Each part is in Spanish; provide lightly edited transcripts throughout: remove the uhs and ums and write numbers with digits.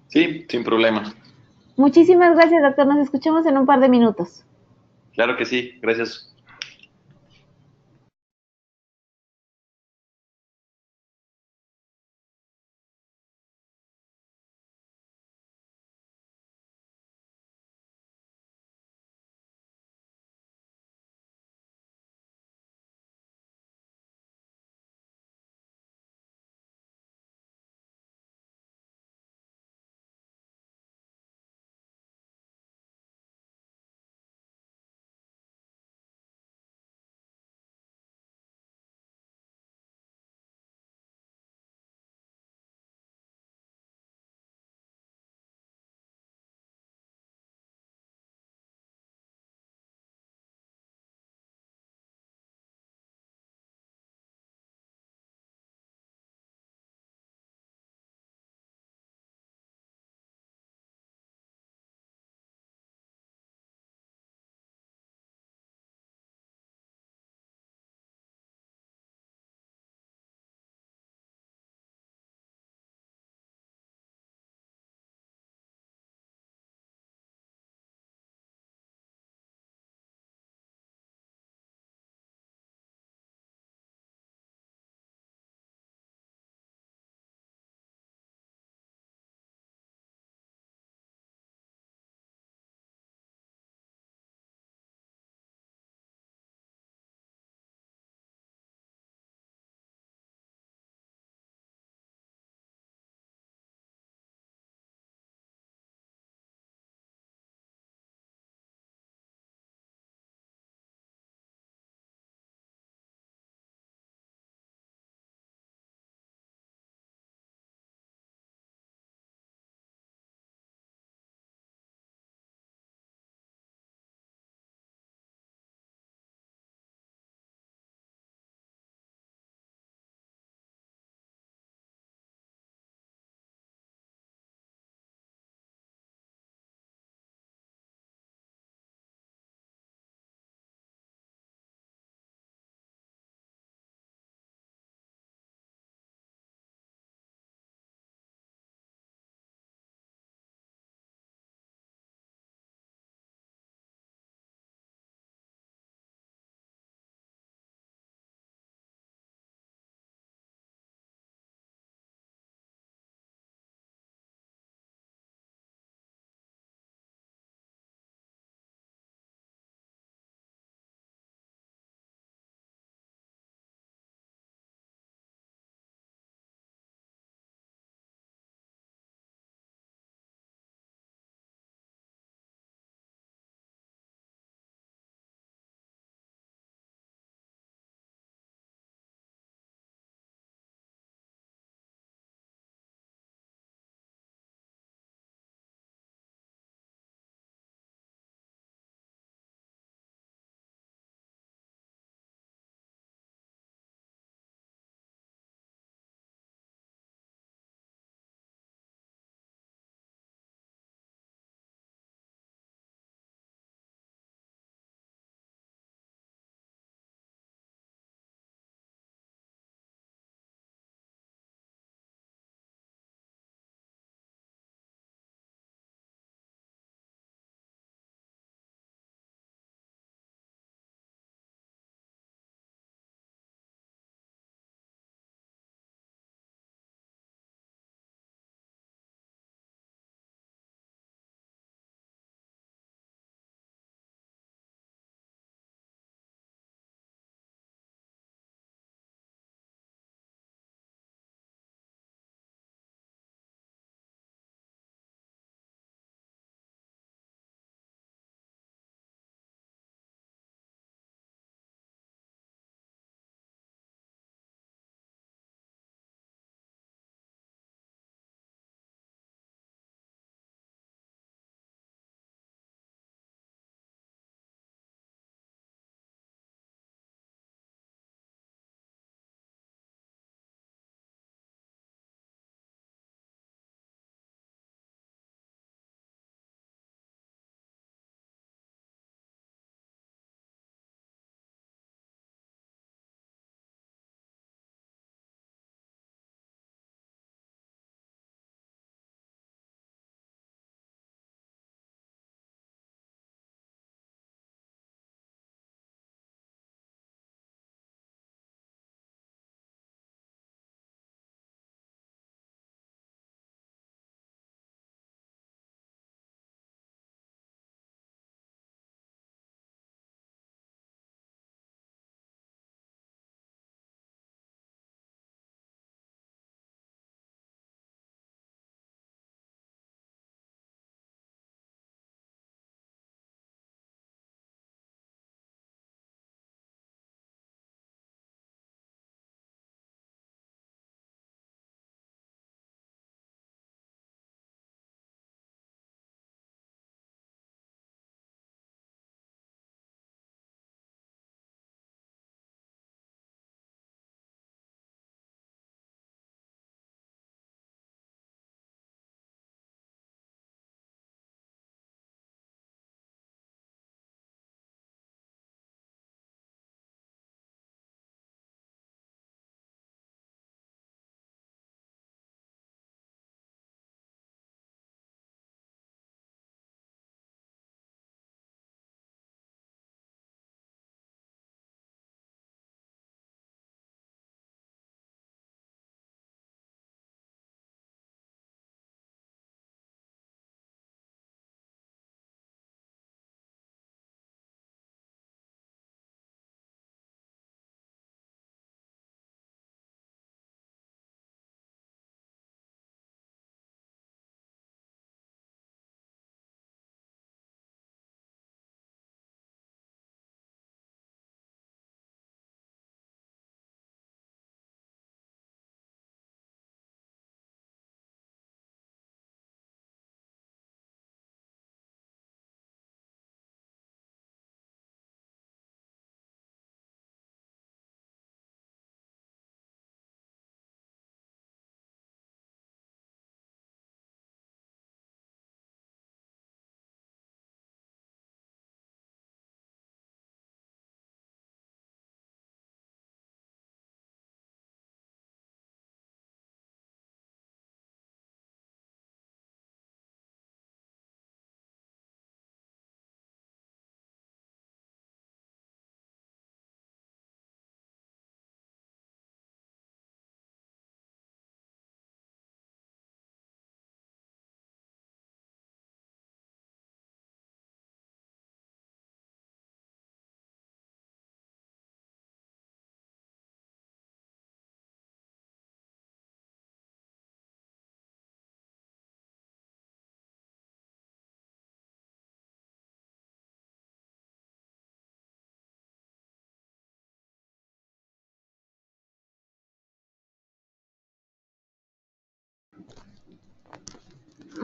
Sí, sin problema. Muchísimas gracias, doctor. Nos escuchamos en un par de minutos. Claro que sí, gracias.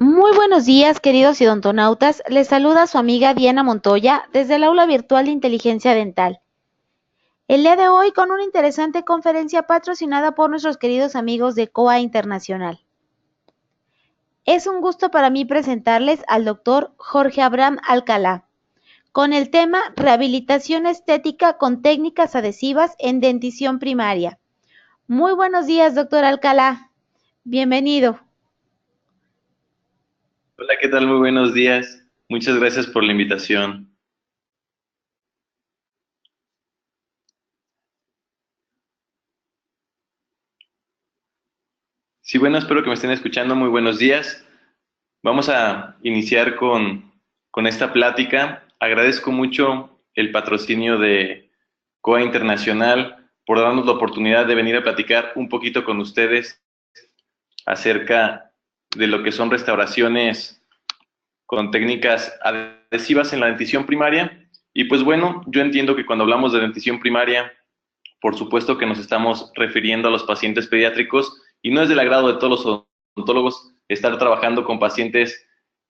Muy buenos días, queridos odontonautas. Les saluda su amiga Diana Montoya desde el aula virtual de inteligencia dental. El día de hoy con una interesante conferencia patrocinada por nuestros queridos amigos de COA Internacional. Es un gusto para mí presentarles al doctor Jorge Abraham Alcalá, con el tema Rehabilitación estética con técnicas adhesivas en dentición primaria. Muy buenos días, doctor Alcalá. Bienvenido. Hola, ¿qué tal? Muy buenos días. Muchas gracias por la invitación. Sí, bueno, espero que me estén escuchando. Muy buenos días. Vamos a iniciar con esta plática. Agradezco mucho el patrocinio de COA Internacional por darnos la oportunidad de venir a platicar un poquito con ustedes acerca de lo que son restauraciones con técnicas adhesivas en la dentición primaria. Y pues bueno, yo entiendo que cuando hablamos de dentición primaria, por supuesto que nos estamos refiriendo a los pacientes pediátricos y no es del agrado de todos los odontólogos estar trabajando con pacientes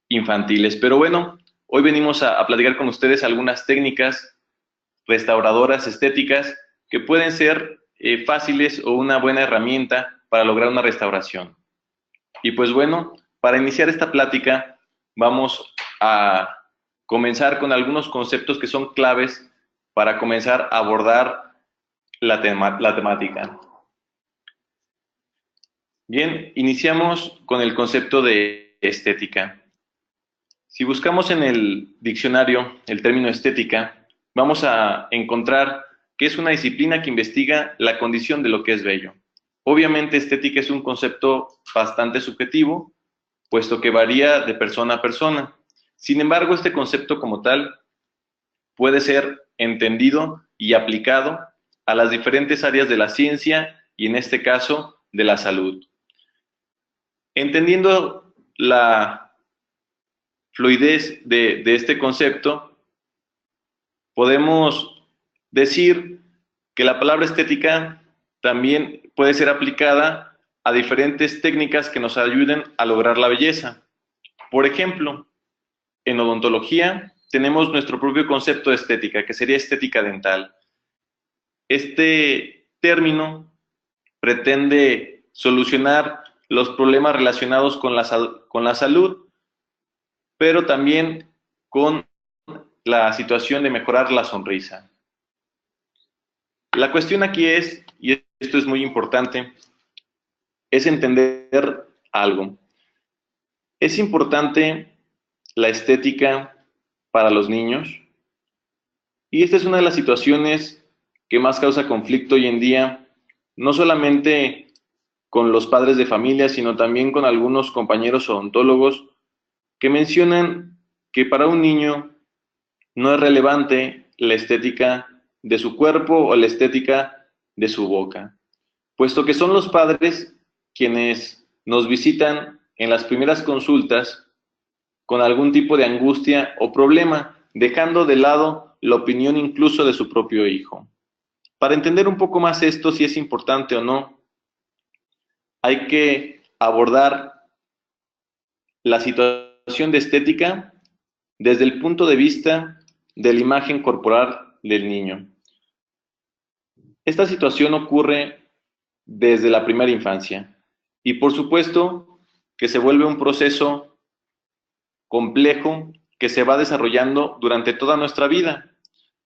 infantiles. Pero bueno, hoy venimos a platicar con ustedes algunas técnicas restauradoras estéticas que pueden ser fáciles o una buena herramienta para lograr una restauración. Y pues bueno, para iniciar esta plática vamos a comenzar con algunos conceptos que son claves para comenzar a abordar la temática. Bien, iniciamos con el concepto de estética. Si buscamos en el diccionario el término estética, vamos a encontrar que es una disciplina que investiga la condición de lo que es bello. Obviamente, estética es un concepto bastante subjetivo, puesto que varía de persona a persona. Sin embargo, este concepto como tal puede ser entendido y aplicado a las diferentes áreas de la ciencia y en este caso de la salud. Entendiendo la fluidez de este concepto, podemos decir que la palabra estética también puede ser aplicada a diferentes técnicas que nos ayuden a lograr la belleza. Por ejemplo, en odontología tenemos nuestro propio concepto de estética, que sería estética dental. Este término pretende solucionar los problemas relacionados con la salud, pero también con la situación de mejorar la sonrisa. La cuestión aquí es, y esto es muy importante, es entender algo. Es importante la estética para los niños, y esta es una de las situaciones que más causa conflicto hoy en día, no solamente con los padres de familia, sino también con algunos compañeros odontólogos que mencionan que para un niño no es relevante la estética de su cuerpo o la estética de su boca, puesto que son los padres quienes nos visitan en las primeras consultas con algún tipo de angustia o problema, dejando de lado la opinión incluso de su propio hijo. Para entender un poco más esto, si es importante o no, hay que abordar la situación de estética desde el punto de vista de la imagen corporal del niño. Esta situación ocurre desde la primera infancia y por supuesto que se vuelve un proceso complejo que se va desarrollando durante toda nuestra vida.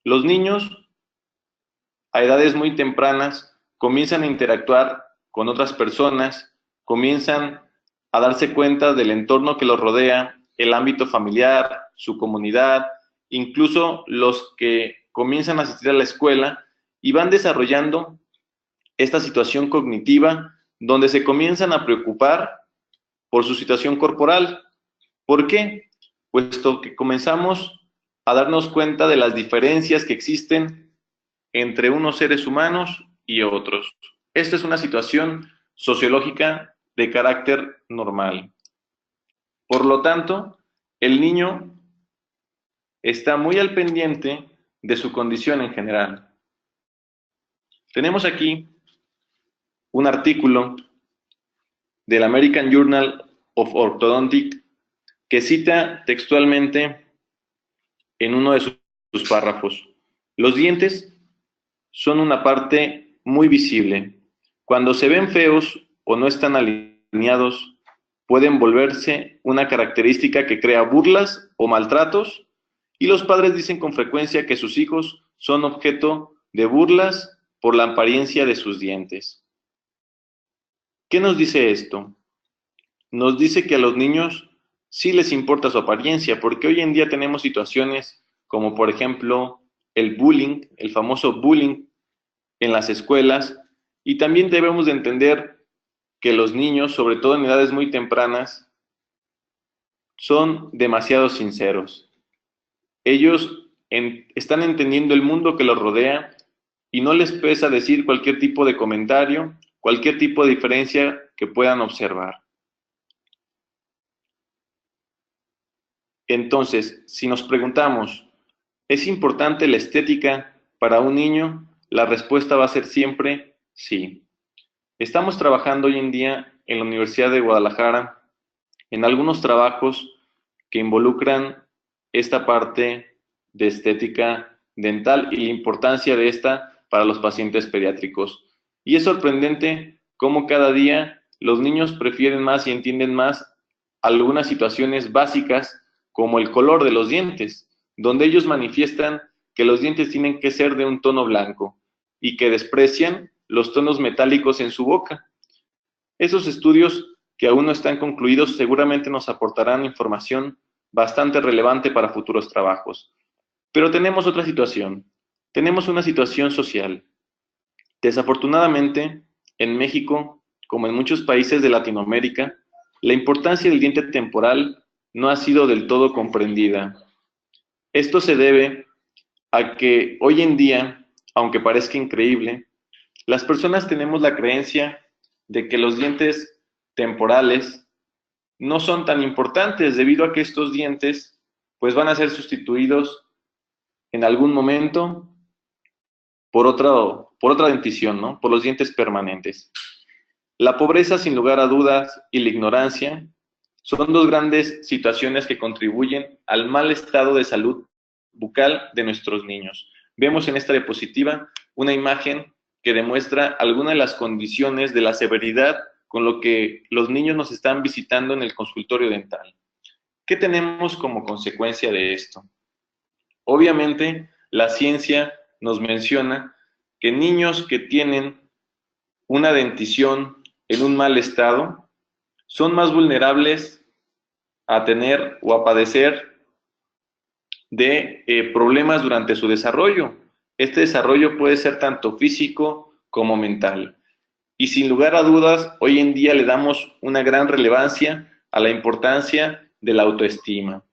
Los niños a edades muy tempranas comienzan a interactuar con otras personas, comienzan a darse cuenta del entorno que los rodea, el ámbito familiar, su comunidad, incluso los que comienzan a asistir a la escuela y van desarrollando esta situación cognitiva donde se comienzan a preocupar por su situación corporal. ¿Por qué? Puesto que comenzamos a darnos cuenta de las diferencias que existen entre unos seres humanos y otros. Esta es una situación sociológica de carácter normal. Por lo tanto, el niño está muy al pendiente de su condición en general. Tenemos aquí un artículo del American Journal of Orthodontic que cita textualmente en uno de sus párrafos. Los dientes son una parte muy visible. Cuando se ven feos o no están alineados, pueden volverse una característica que crea burlas o maltratos, y los padres dicen con frecuencia que sus hijos son objeto de burlas por la apariencia de sus dientes. ¿Qué nos dice esto? Nos dice que a los niños sí les importa su apariencia, porque hoy en día tenemos situaciones como, por ejemplo, el bullying, el famoso bullying en las escuelas, y también debemos de entender que los niños, sobre todo en edades muy tempranas, son demasiado sinceros. Ellos están entendiendo el mundo que los rodea y no les pesa decir cualquier tipo de comentario, cualquier tipo de diferencia que puedan observar. Entonces, si nos preguntamos, ¿es importante la estética para un niño? La respuesta va a ser siempre sí. Estamos trabajando hoy en día en la Universidad de Guadalajara en algunos trabajos que involucran esta parte de estética dental y la importancia de esta para los pacientes pediátricos. Y es sorprendente cómo cada día los niños prefieren más y entienden más algunas situaciones básicas como el color de los dientes, donde ellos manifiestan que los dientes tienen que ser de un tono blanco y que desprecian los tonos metálicos en su boca. Esos estudios que aún no están concluidos seguramente nos aportarán información bastante relevante para futuros trabajos. Pero tenemos otra situación. Tenemos una situación social. Desafortunadamente, en México, como en muchos países de Latinoamérica, la importancia del diente temporal no ha sido del todo comprendida. Esto se debe a que hoy en día, aunque parezca increíble, las personas tenemos la creencia de que los dientes temporales no son tan importantes debido a que estos dientes pues van a ser sustituidos en algún momento por otra dentición, ¿no? Por los dientes permanentes. La pobreza, sin lugar a dudas, y la ignorancia son dos grandes situaciones que contribuyen al mal estado de salud bucal de nuestros niños. Vemos en esta diapositiva una imagen que demuestra algunas de las condiciones de la severidad con lo que los niños nos están visitando en el consultorio dental. ¿Qué tenemos como consecuencia de esto? Obviamente, la ciencia nos menciona que niños que tienen una dentición en un mal estado son más vulnerables a tener o a padecer de problemas durante su desarrollo. Este desarrollo puede ser tanto físico como mental. Y sin lugar a dudas, hoy en día le damos una gran relevancia a la importancia de la autoestima,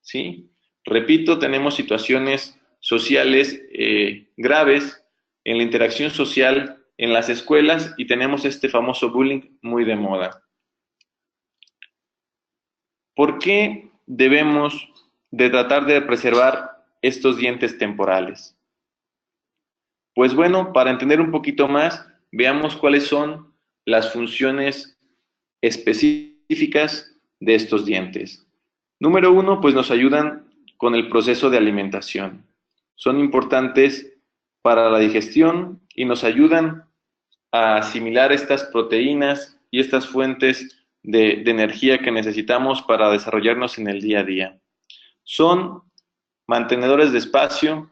¿sí? Repito, tenemos situaciones sociales graves en la interacción social en las escuelas y tenemos este famoso bullying muy de moda. ¿Por qué debemos de tratar de preservar estos dientes temporales? Pues bueno, para entender un poquito más, veamos cuáles son las funciones específicas de estos dientes. Número uno, pues nos ayudan con el proceso de alimentación. Son importantes para la digestión y nos ayudan a asimilar estas proteínas y estas fuentes de energía que necesitamos para desarrollarnos en el día a día. Son mantenedores de espacio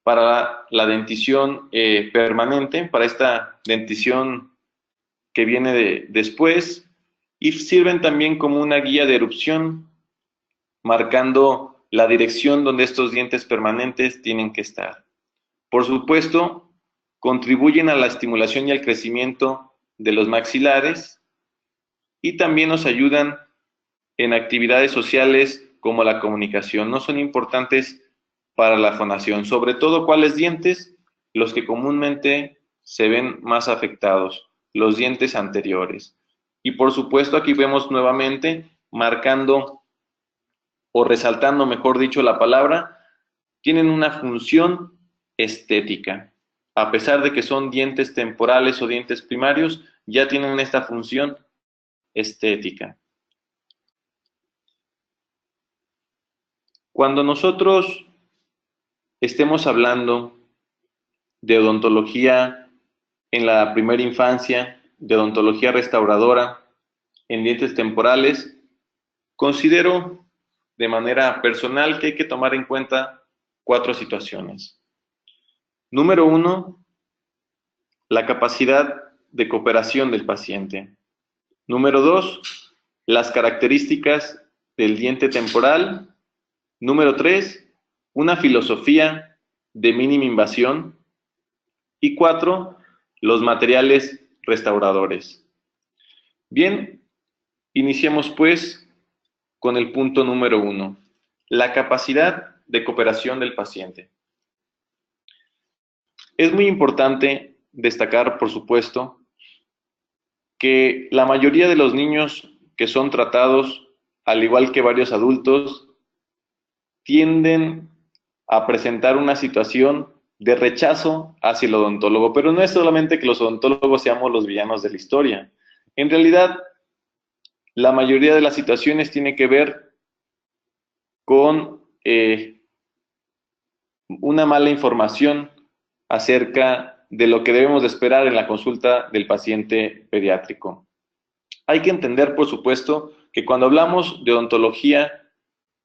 para la dentición permanente, para esta dentición que viene después, y sirven también como una guía de erupción, marcando la dirección donde estos dientes permanentes tienen que estar. Por supuesto, contribuyen a la estimulación y al crecimiento de los maxilares y también nos ayudan en actividades sociales como la comunicación. No son importantes para la fonación, sobre todo cuáles dientes, los que comúnmente se ven más afectados, los dientes anteriores. Y por supuesto aquí vemos nuevamente marcando o resaltando, mejor dicho, la palabra, tienen una función estética. A pesar de que son dientes temporales o dientes primarios, ya tienen esta función estética. Cuando nosotros estemos hablando de odontología en la primera infancia, de odontología restauradora, en dientes temporales, considero de manera personal que hay que tomar en cuenta 4 situaciones. Número 1, la capacidad de cooperación del paciente. Número 2, las características del diente temporal. Número 3, una filosofía de mínima invasión. Y 4, los materiales restauradores. Bien, iniciemos pues con el punto número 1, la capacidad de cooperación del paciente. Es muy importante destacar, por supuesto, que la mayoría de los niños que son tratados, al igual que varios adultos, tienden a presentar una situación de rechazo hacia el odontólogo, pero no es solamente que los odontólogos seamos los villanos de la historia. En realidad, la mayoría de las situaciones tiene que ver con una mala información acerca de lo que debemos de esperar en la consulta del paciente pediátrico. Hay que entender, por supuesto, que cuando hablamos de odontología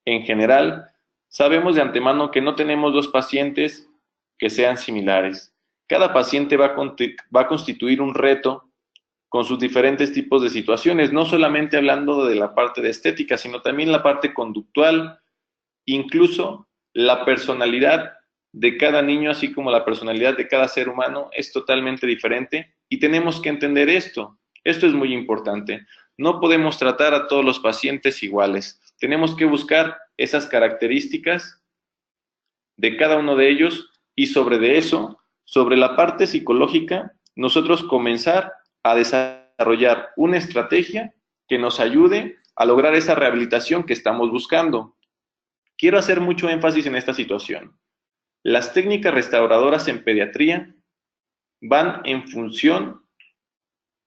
en general, sabemos de antemano que no tenemos 2 pacientes que sean similares. Cada paciente va a constituir un reto con sus diferentes tipos de situaciones, no solamente hablando de la parte de estética, sino también la parte conductual, incluso la personalidad de cada niño, así como la personalidad de cada ser humano, es totalmente diferente y tenemos que entender esto. Esto es muy importante. No podemos tratar a todos los pacientes iguales. Tenemos que buscar esas características de cada uno de ellos y sobre eso, sobre la parte psicológica, nosotros comenzar a desarrollar una estrategia que nos ayude a lograr esa rehabilitación que estamos buscando. Quiero hacer mucho énfasis en esta situación. Las técnicas restauradoras en pediatría van en función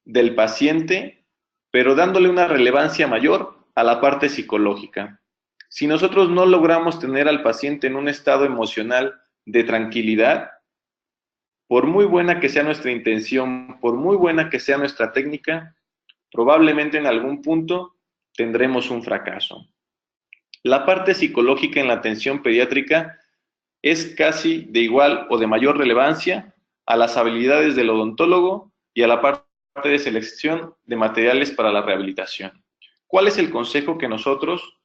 del paciente, pero dándole una relevancia mayor a la parte psicológica. Si nosotros no logramos tener al paciente en un estado emocional de tranquilidad, por muy buena que sea nuestra intención, por muy buena que sea nuestra técnica, probablemente en algún punto tendremos un fracaso. La parte psicológica en la atención pediátrica es casi de igual o de mayor relevancia a las habilidades del odontólogo y a la parte de selección de materiales para la rehabilitación. ¿Cuál es el consejo que nosotros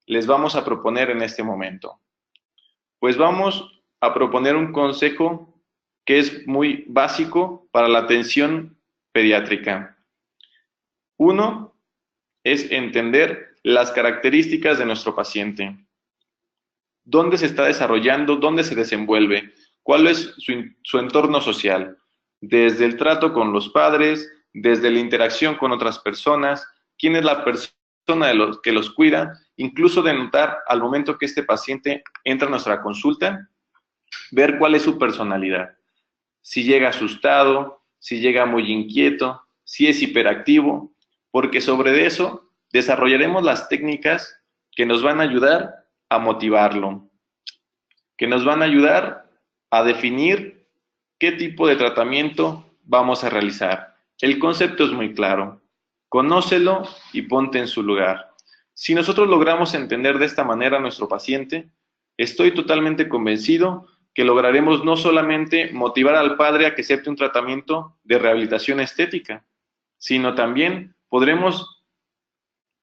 les vamos a proponer en este momento? Pues vamos a proponer un consejo que es muy básico para la atención pediátrica. 1 es entender las características de nuestro paciente. ¿Dónde se está desarrollando? ¿Dónde se desenvuelve? ¿Cuál es su entorno social? Desde el trato con los padres, desde la interacción con otras personas, quién es la persona que los cuida, incluso de notar al momento que este paciente entra a nuestra consulta, ver cuál es su personalidad. Si llega asustado, si llega muy inquieto, si es hiperactivo, porque sobre eso desarrollaremos las técnicas que nos van a ayudar a motivarlo, que nos van a ayudar a definir qué tipo de tratamiento vamos a realizar. El concepto es muy claro. Conócelo y ponte en su lugar. Si nosotros logramos entender de esta manera a nuestro paciente, estoy totalmente convencido que lograremos no solamente motivar al padre a que acepte un tratamiento de rehabilitación estética, sino también podremos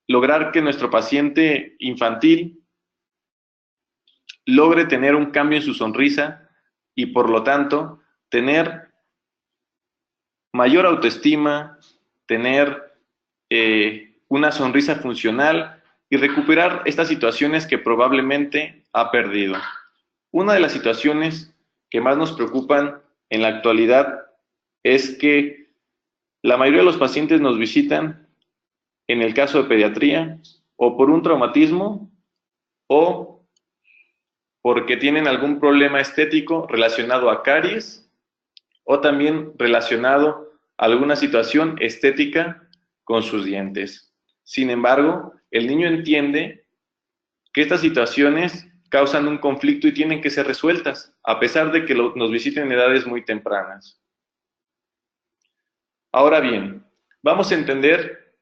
lograr que nuestro paciente infantil logre tener un cambio en su sonrisa y por lo tanto tener mayor autoestima, tener una sonrisa funcional y recuperar estas situaciones que probablemente ha perdido. Una de las situaciones que más nos preocupan en la actualidad es que la mayoría de los pacientes nos visitan, en el caso de pediatría, o por un traumatismo o porque tienen algún problema estético relacionado a caries o también relacionado a alguna situación estética con sus dientes. Sin embargo, el niño entiende que estas situaciones causan un conflicto y tienen que ser resueltas, a pesar de que nos visiten en edades muy tempranas. Ahora bien, vamos a entender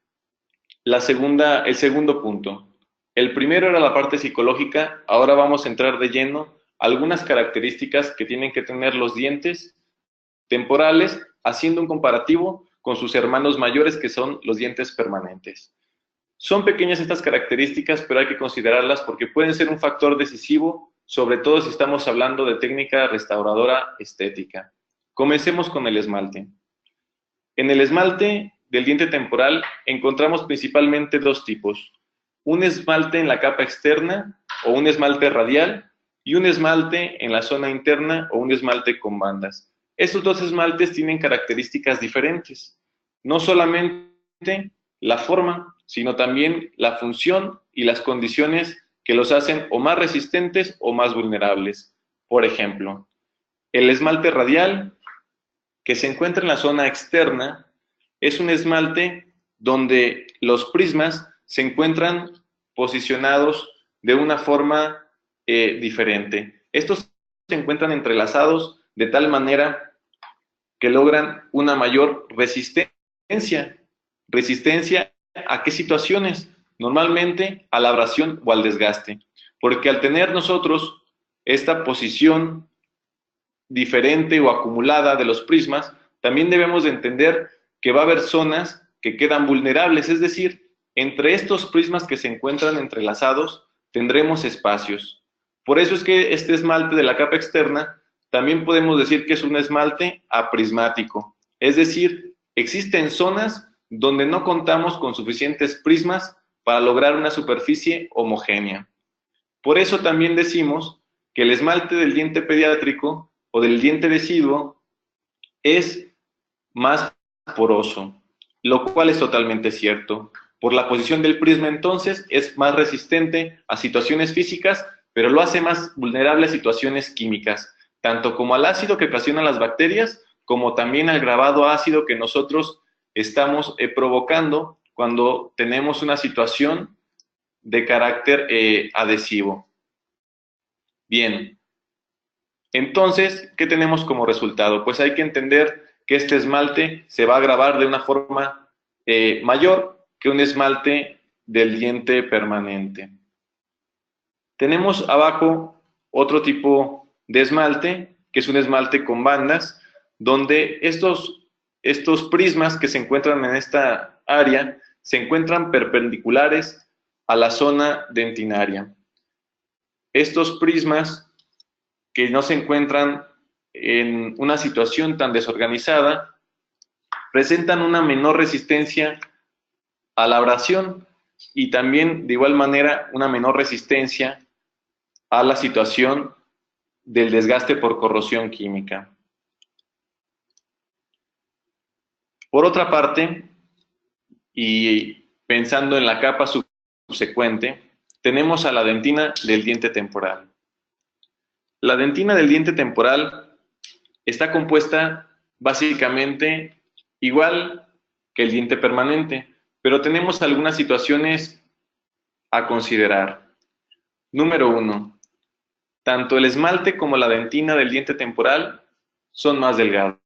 el segundo punto. El primero era la parte psicológica, ahora vamos a entrar de lleno a algunas características que tienen que tener los dientes temporales, haciendo un comparativo con sus hermanos mayores, que son los dientes permanentes. Son pequeñas estas características, pero hay que considerarlas porque pueden ser un factor decisivo, sobre todo si estamos hablando de técnica restauradora estética. Comencemos con el esmalte. En el esmalte del diente temporal encontramos principalmente dos tipos: un esmalte en la capa externa o un esmalte radial, y un esmalte en la zona interna o un esmalte con bandas. Estos dos esmaltes tienen características diferentes, no solamente la forma, sino también la función y las condiciones que los hacen o más resistentes o más vulnerables. Por ejemplo, el esmalte radial, que se encuentra en la zona externa, es un esmalte donde los prismas se encuentran posicionados de una forma diferente. Estos se encuentran entrelazados de tal manera que logran una mayor resistencia. ¿Resistencia a qué situaciones? Normalmente a la abrasión o al desgaste. Porque al tener nosotros esta posición diferente o acumulada de los prismas, también debemos de entender que va a haber zonas que quedan vulnerables, es decir, entre estos prismas que se encuentran entrelazados tendremos espacios. Por eso es que este esmalte de la capa externa también podemos decir que es un esmalte aprismático, es decir, existen zonas donde no contamos con suficientes prismas para lograr una superficie homogénea. Por eso también decimos que el esmalte del diente pediátrico o del diente deciduo es más poroso, lo cual es totalmente cierto. Por la posición del prisma, entonces, es más resistente a situaciones físicas, pero lo hace más vulnerable a situaciones químicas, tanto como al ácido que ocasionan las bacterias, como también al grabado ácido que nosotros estamos provocando cuando tenemos una situación de carácter adhesivo. Bien, entonces, ¿qué tenemos como resultado? Pues hay que entender que este esmalte se va a grabar de una forma mayor que un esmalte del diente permanente. Tenemos abajo otro tipo de esmalte, que es un esmalte con bandas, donde estos prismas que se encuentran en esta área se encuentran perpendiculares a la zona dentinaria. Estos prismas que no se encuentran en una situación tan desorganizada presentan una menor resistencia a la abrasión y también de igual manera una menor resistencia a la situación del desgaste por corrosión química. Por otra parte, y pensando en la capa subsecuente, tenemos a la dentina del diente temporal. La dentina del diente temporal está compuesta básicamente igual que el diente permanente, pero tenemos algunas situaciones a considerar. Número 1. Tanto el esmalte como la dentina del diente temporal son más delgados.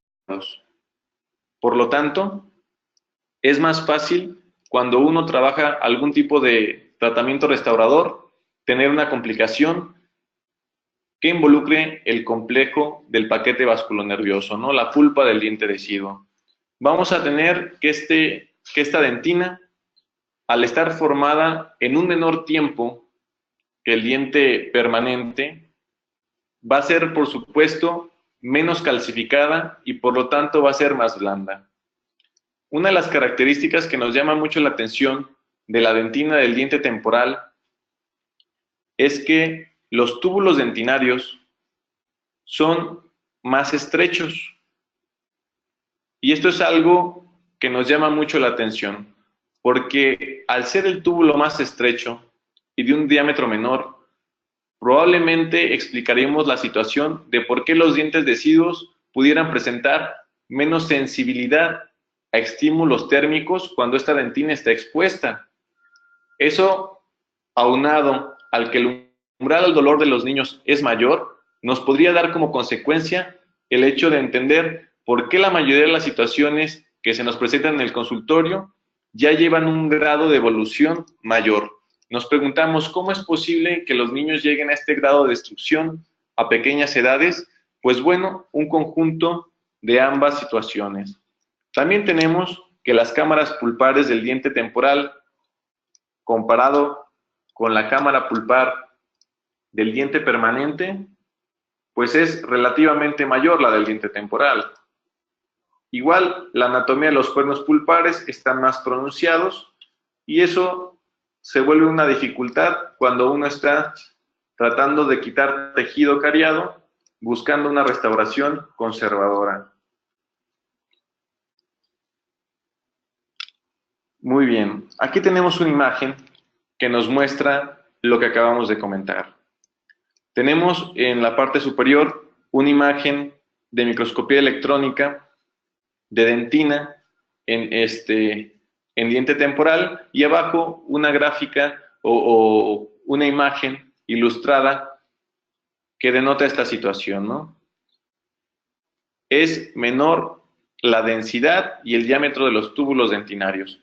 Por lo tanto, es más fácil cuando uno trabaja algún tipo de tratamiento restaurador tener una complicación que involucre el complejo del paquete vasculonervioso, ¿no? La pulpa del diente deciduo. Vamos a tener que esta dentina, al estar formada en un menor tiempo que el diente permanente, va a ser, por supuesto, menos calcificada y por lo tanto va a ser más blanda. Una de las características que nos llama mucho la atención de la dentina del diente temporal es que los túbulos dentinarios son más estrechos. Y esto es algo que nos llama mucho la atención, porque al ser el túbulo más estrecho y de un diámetro menor, probablemente explicaremos la situación de por qué los dientes deciduos pudieran presentar menos sensibilidad a estímulos térmicos cuando esta dentina está expuesta. Eso, aunado al que el umbral al dolor de los niños es mayor, nos podría dar como consecuencia el hecho de entender por qué la mayoría de las situaciones que se nos presentan en el consultorio ya llevan un grado de evolución mayor. Nos preguntamos cómo es posible que los niños lleguen a este grado de destrucción a pequeñas edades. Pues bueno, un conjunto de ambas situaciones. También tenemos que las cámaras pulpares del diente temporal, comparado con la cámara pulpar del diente permanente, pues es relativamente mayor la del diente temporal. Igual, la anatomía de los cuernos pulpares están más pronunciados y eso se vuelve una dificultad cuando uno está tratando de quitar tejido cariado, buscando una restauración conservadora. Muy bien, aquí tenemos una imagen que nos muestra lo que acabamos de comentar. Tenemos en la parte superior una imagen de microscopía electrónica de dentina en diente temporal y abajo una gráfica o una imagen ilustrada que denota esta situación, ¿no? Es menor la densidad y el diámetro de los túbulos dentinarios.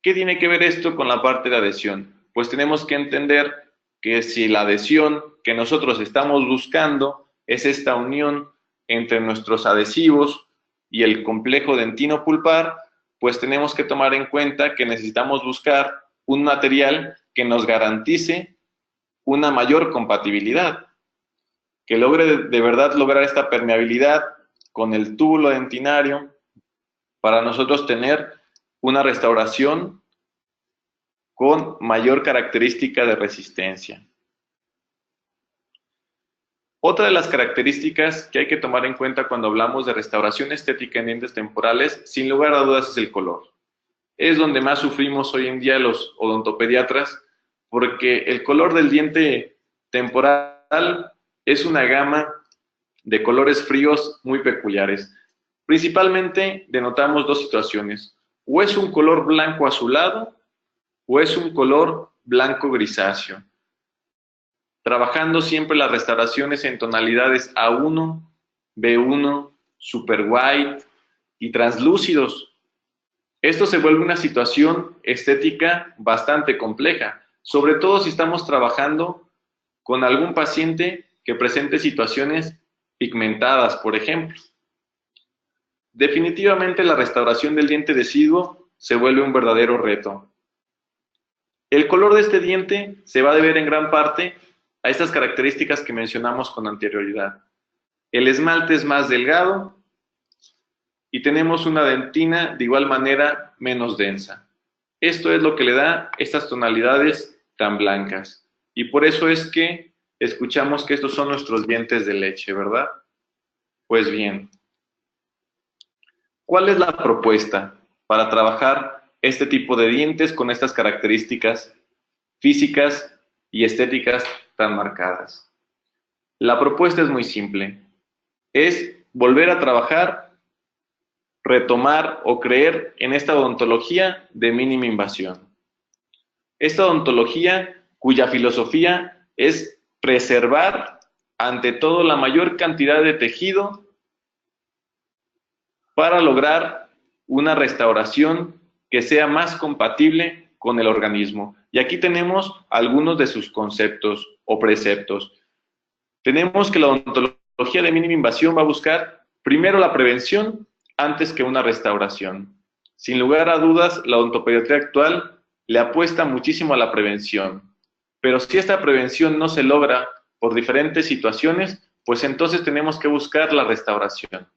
¿Qué tiene que ver esto con la parte de adhesión? Pues tenemos que entender que si la adhesión que nosotros estamos buscando es esta unión entre nuestros adhesivos y el complejo dentino-pulpar, pues tenemos que tomar en cuenta que necesitamos buscar un material que nos garantice una mayor compatibilidad, que logre de verdad lograr esta permeabilidad con el túbulo dentinario para nosotros tener una restauración con mayor característica de resistencia. Otra de las características que hay que tomar en cuenta cuando hablamos de restauración estética en dientes temporales, sin lugar a dudas, es el color. Es donde más sufrimos hoy en día los odontopediatras, porque el color del diente temporal es una gama de colores fríos muy peculiares. Principalmente denotamos dos situaciones: o es un color blanco azulado o es un color blanco grisáceo. Trabajando siempre las restauraciones en tonalidades A1, B1, super white y translúcidos. Esto se vuelve una situación estética bastante compleja, sobre todo si estamos trabajando con algún paciente que presente situaciones pigmentadas, por ejemplo. Definitivamente la restauración del diente deciduo se vuelve un verdadero reto. El color de este diente se va a deber en gran parte a estas características que mencionamos con anterioridad. El esmalte es más delgado y tenemos una dentina de igual manera menos densa. Esto es lo que le da estas tonalidades tan blancas. Y por eso es que escuchamos que estos son nuestros dientes de leche, ¿verdad? Pues bien, ¿cuál es la propuesta para trabajar este tipo de dientes con estas características físicas y estéticas tan marcadas? La propuesta es muy simple. Es volver a trabajar, retomar o creer en esta odontología de mínima invasión. Esta odontología cuya filosofía es preservar ante todo la mayor cantidad de tejido para lograr una restauración que sea más compatible con el organismo. Y aquí tenemos algunos de sus conceptos o preceptos. Tenemos que la odontología de mínima invasión va a buscar primero la prevención antes que una restauración. Sin lugar a dudas, la odontopediatría actual le apuesta muchísimo a la prevención. Pero si esta prevención no se logra por diferentes situaciones, pues entonces tenemos que buscar la restauración.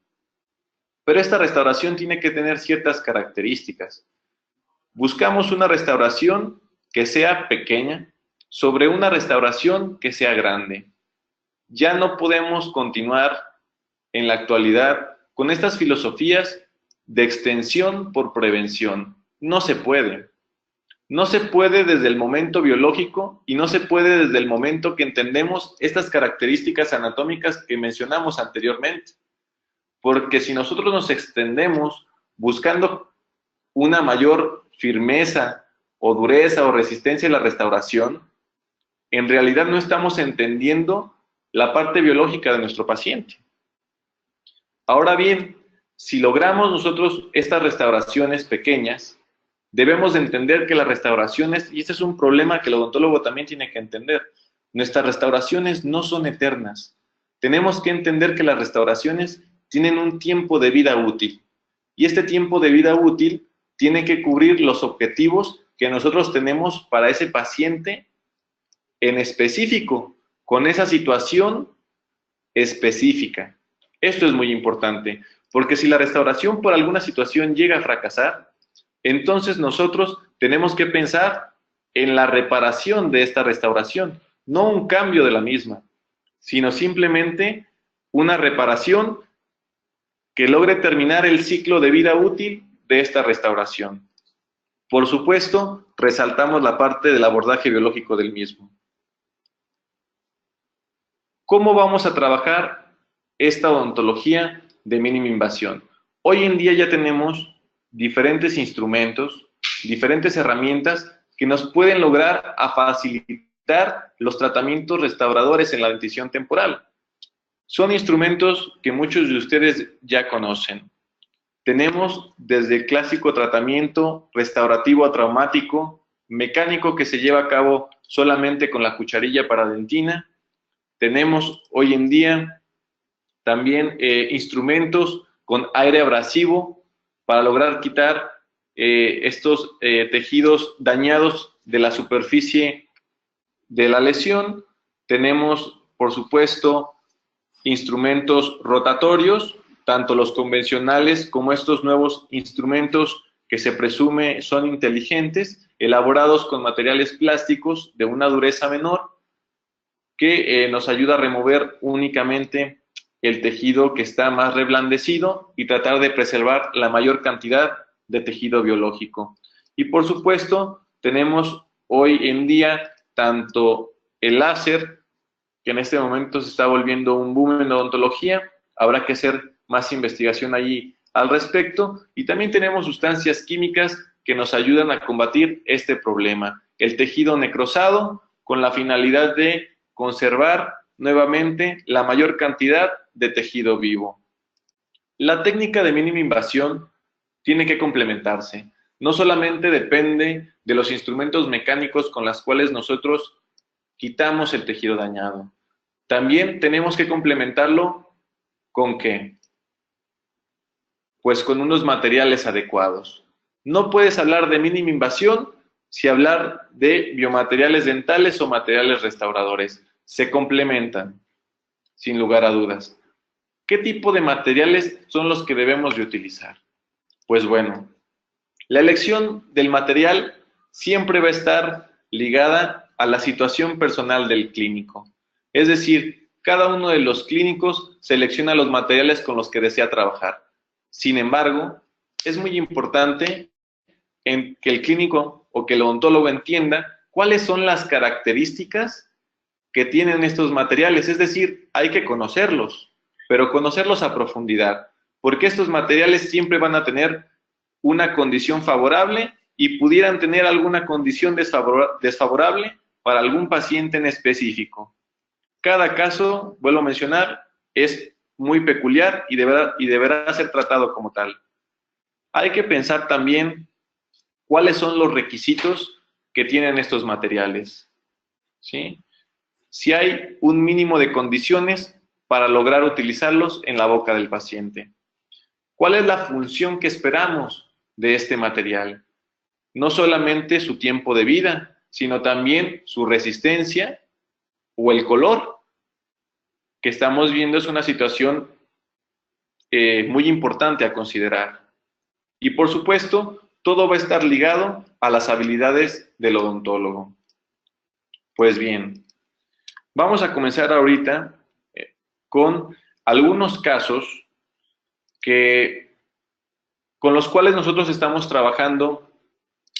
Pero esta restauración tiene que tener ciertas características. Buscamos una restauración que sea pequeña sobre una restauración que sea grande. Ya no podemos continuar en la actualidad con estas filosofías de extensión por prevención. No se puede. No se puede desde el momento biológico y no se puede desde el momento que entendemos estas características anatómicas que mencionamos anteriormente. Porque si nosotros nos extendemos buscando una mayor firmeza o dureza o resistencia en la restauración, en realidad no estamos entendiendo la parte biológica de nuestro paciente. Ahora bien, si logramos nosotros estas restauraciones pequeñas, debemos de entender que las restauraciones, y este es un problema que el odontólogo también tiene que entender, nuestras restauraciones no son eternas. Tenemos que entender que las restauraciones tienen un tiempo de vida útil, y este tiempo de vida útil tiene que cubrir los objetivos que nosotros tenemos para ese paciente en específico, con esa situación específica. Esto es muy importante, porque si la restauración por alguna situación llega a fracasar, entonces nosotros tenemos que pensar en la reparación de esta restauración, no un cambio de la misma, sino simplemente una reparación que logre terminar el ciclo de vida útil de esta restauración. Por supuesto, resaltamos la parte del abordaje biológico del mismo. ¿Cómo vamos a trabajar esta odontología de mínima invasión? Hoy en día ya tenemos diferentes instrumentos, diferentes herramientas que nos pueden lograr a facilitar los tratamientos restauradores en la dentición temporal. Son instrumentos que muchos de ustedes ya conocen. Tenemos desde el clásico tratamiento restaurativo traumático, mecánico que se lleva a cabo solamente con la cucharilla paradentina. Tenemos hoy en día también instrumentos con aire abrasivo para lograr quitar estos tejidos dañados de la superficie de la lesión. Tenemos, por supuesto, instrumentos rotatorios, tanto los convencionales como estos nuevos instrumentos que se presume son inteligentes, elaborados con materiales plásticos de una dureza menor, que nos ayuda a remover únicamente el tejido que está más reblandecido y tratar de preservar la mayor cantidad de tejido biológico. Y por supuesto, tenemos hoy en día tanto el láser, que en este momento se está volviendo un boom en odontología, habrá que hacer más investigación allí al respecto, y también tenemos sustancias químicas que nos ayudan a combatir este problema. El tejido necrosado, con la finalidad de conservar nuevamente la mayor cantidad de tejido vivo. La técnica de mínima invasión tiene que complementarse. No solamente depende de los instrumentos mecánicos con los cuales nosotros quitamos el tejido dañado. También tenemos que complementarlo ¿con qué? Pues con unos materiales adecuados. No puedes hablar de mínima invasión si hablar de biomateriales dentales o materiales restauradores. Se complementan, sin lugar a dudas. ¿Qué tipo de materiales son los que debemos de utilizar? Pues bueno, la elección del material siempre va a estar ligada a la situación personal del clínico. Es decir, cada uno de los clínicos selecciona los materiales con los que desea trabajar. Sin embargo, es muy importante que el clínico o que el odontólogo entienda cuáles son las características que tienen estos materiales. Es decir, hay que conocerlos, pero conocerlos a profundidad, porque estos materiales siempre van a tener una condición favorable y pudieran tener alguna condición desfavorable para algún paciente en específico. Cada caso, vuelvo a mencionar, es muy peculiar y deberá ser tratado como tal. Hay que pensar también cuáles son los requisitos que tienen estos materiales, ¿sí? Si hay un mínimo de condiciones para lograr utilizarlos en la boca del paciente. ¿Cuál es la función que esperamos de este material? No solamente su tiempo de vida, sino también su resistencia o el color que estamos viendo. Es una situación muy importante a considerar. Y por supuesto, todo va a estar ligado a las habilidades del odontólogo. Pues bien, vamos a comenzar ahorita con algunos casos con los cuales nosotros estamos trabajando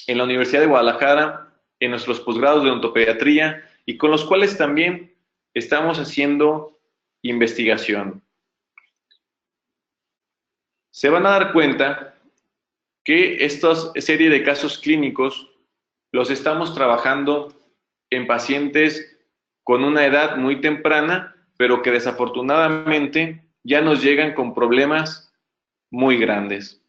en la Universidad de Guadalajara, en nuestros posgrados de odontopediatría, y con los cuales también estamos haciendo investigación. Se van a dar cuenta que esta serie de casos clínicos los estamos trabajando en pacientes con una edad muy temprana, pero que desafortunadamente ya nos llegan con problemas muy grandes.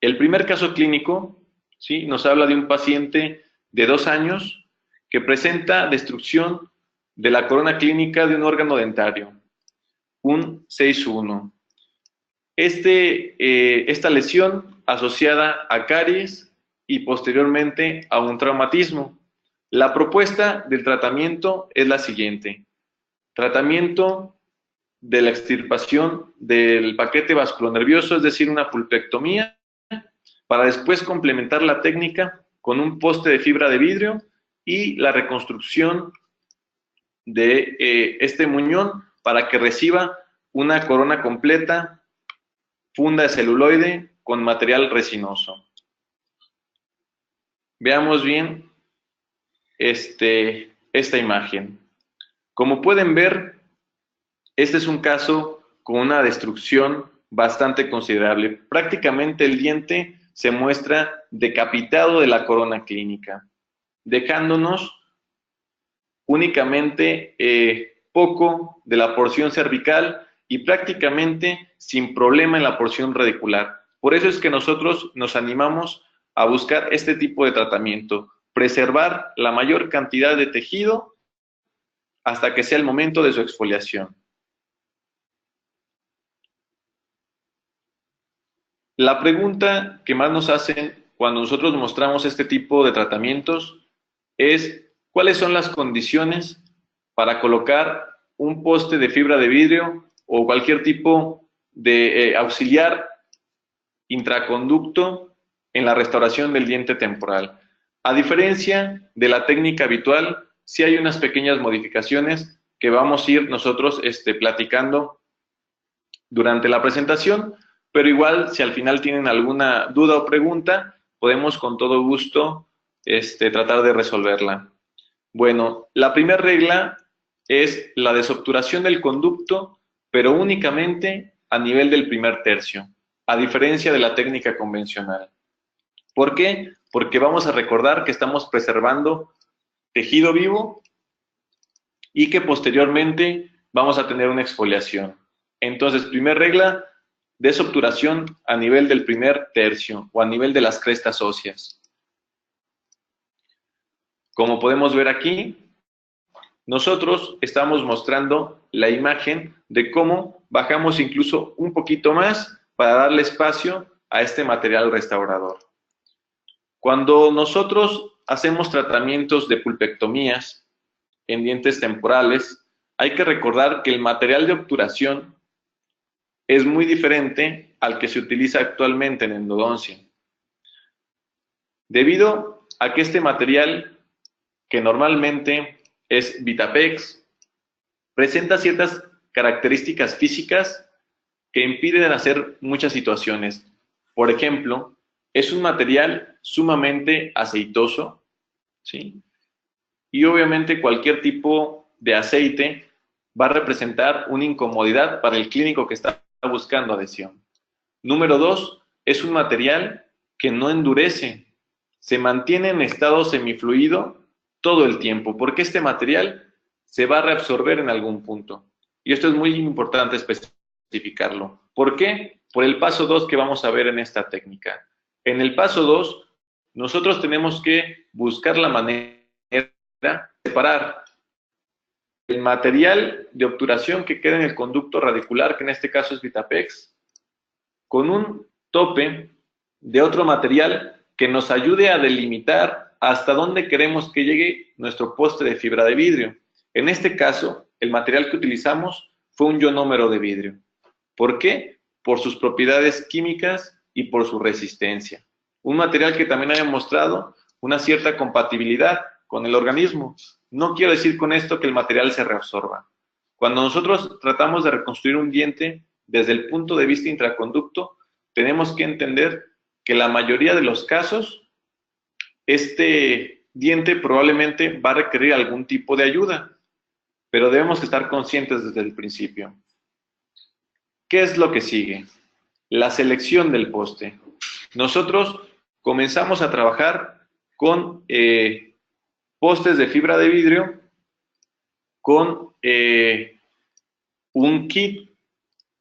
El primer caso clínico, ¿sí?, nos habla de un paciente de 2 años que presenta destrucción de la corona clínica de un órgano dentario, un 6-1. Esta lesión asociada a caries y posteriormente a un traumatismo. La propuesta del tratamiento es la siguiente: tratamiento de la extirpación del paquete vasculonervioso, es decir, una pulpectomía, para después complementar la técnica con un poste de fibra de vidrio y la reconstrucción de este muñón para que reciba una corona completa, funda de celuloide con material resinoso. Veamos bien esta imagen. Como pueden ver, este es un caso con una destrucción bastante considerable. Prácticamente el diente se muestra decapitado de la corona clínica, dejándonos únicamente poco de la porción cervical y prácticamente sin problema en la porción radicular. Por eso es que nosotros nos animamos a buscar este tipo de tratamiento, preservar la mayor cantidad de tejido hasta que sea el momento de su exfoliación. La pregunta que más nos hacen cuando nosotros mostramos este tipo de tratamientos es: ¿cuáles son las condiciones para colocar un poste de fibra de vidrio o cualquier tipo de auxiliar intraconducto en la restauración del diente temporal? A diferencia de la técnica habitual, sí hay unas pequeñas modificaciones que vamos a ir nosotros platicando durante la presentación, pero igual si al final tienen alguna duda o pregunta, podemos con todo gusto tratar de resolverla. Bueno, la primera regla es la desobturación del conducto, pero únicamente a nivel del primer tercio, a diferencia de la técnica convencional. ¿Por qué? Porque vamos a recordar que estamos preservando tejido vivo y que posteriormente vamos a tener una exfoliación. Entonces, primera regla, desobturación a nivel del primer tercio o a nivel de las crestas óseas. Como podemos ver aquí, nosotros estamos mostrando la imagen de cómo bajamos incluso un poquito más para darle espacio a este material restaurador. Cuando nosotros hacemos tratamientos de pulpectomías en dientes temporales, hay que recordar que el material de obturación es muy diferente al que se utiliza actualmente en endodoncia. Debido a que este material, que normalmente es Vitapex, presenta ciertas características físicas que impiden hacer muchas situaciones. Por ejemplo, es un material sumamente aceitoso, ¿sí? Y obviamente cualquier tipo de aceite va a representar una incomodidad para el clínico que está buscando adhesión. Número 2, es un material que no endurece, se mantiene en estado semifluido todo el tiempo, porque este material se va a reabsorber en algún punto. Y esto es muy importante especificarlo. ¿Por qué? Por el paso 2 que vamos a ver en esta técnica. En el paso 2, nosotros tenemos que buscar la manera de separar el material de obturación que queda en el conducto radicular, que en este caso es Vitapex, con un tope de otro material que nos ayude a delimitar hasta dónde queremos que llegue nuestro poste de fibra de vidrio. En este caso, el material que utilizamos fue un ionómero de vidrio. ¿Por qué? Por sus propiedades químicas y por su resistencia. Un material que también haya mostrado una cierta compatibilidad con el organismo. No quiero decir con esto que el material se reabsorba. Cuando nosotros tratamos de reconstruir un diente desde el punto de vista intraconducto, tenemos que entender que la mayoría de los casos, este diente probablemente va a requerir algún tipo de ayuda, pero debemos estar conscientes desde el principio. ¿Qué es lo que sigue? La selección del poste. Nosotros comenzamos a trabajar con postes de fibra de vidrio con un kit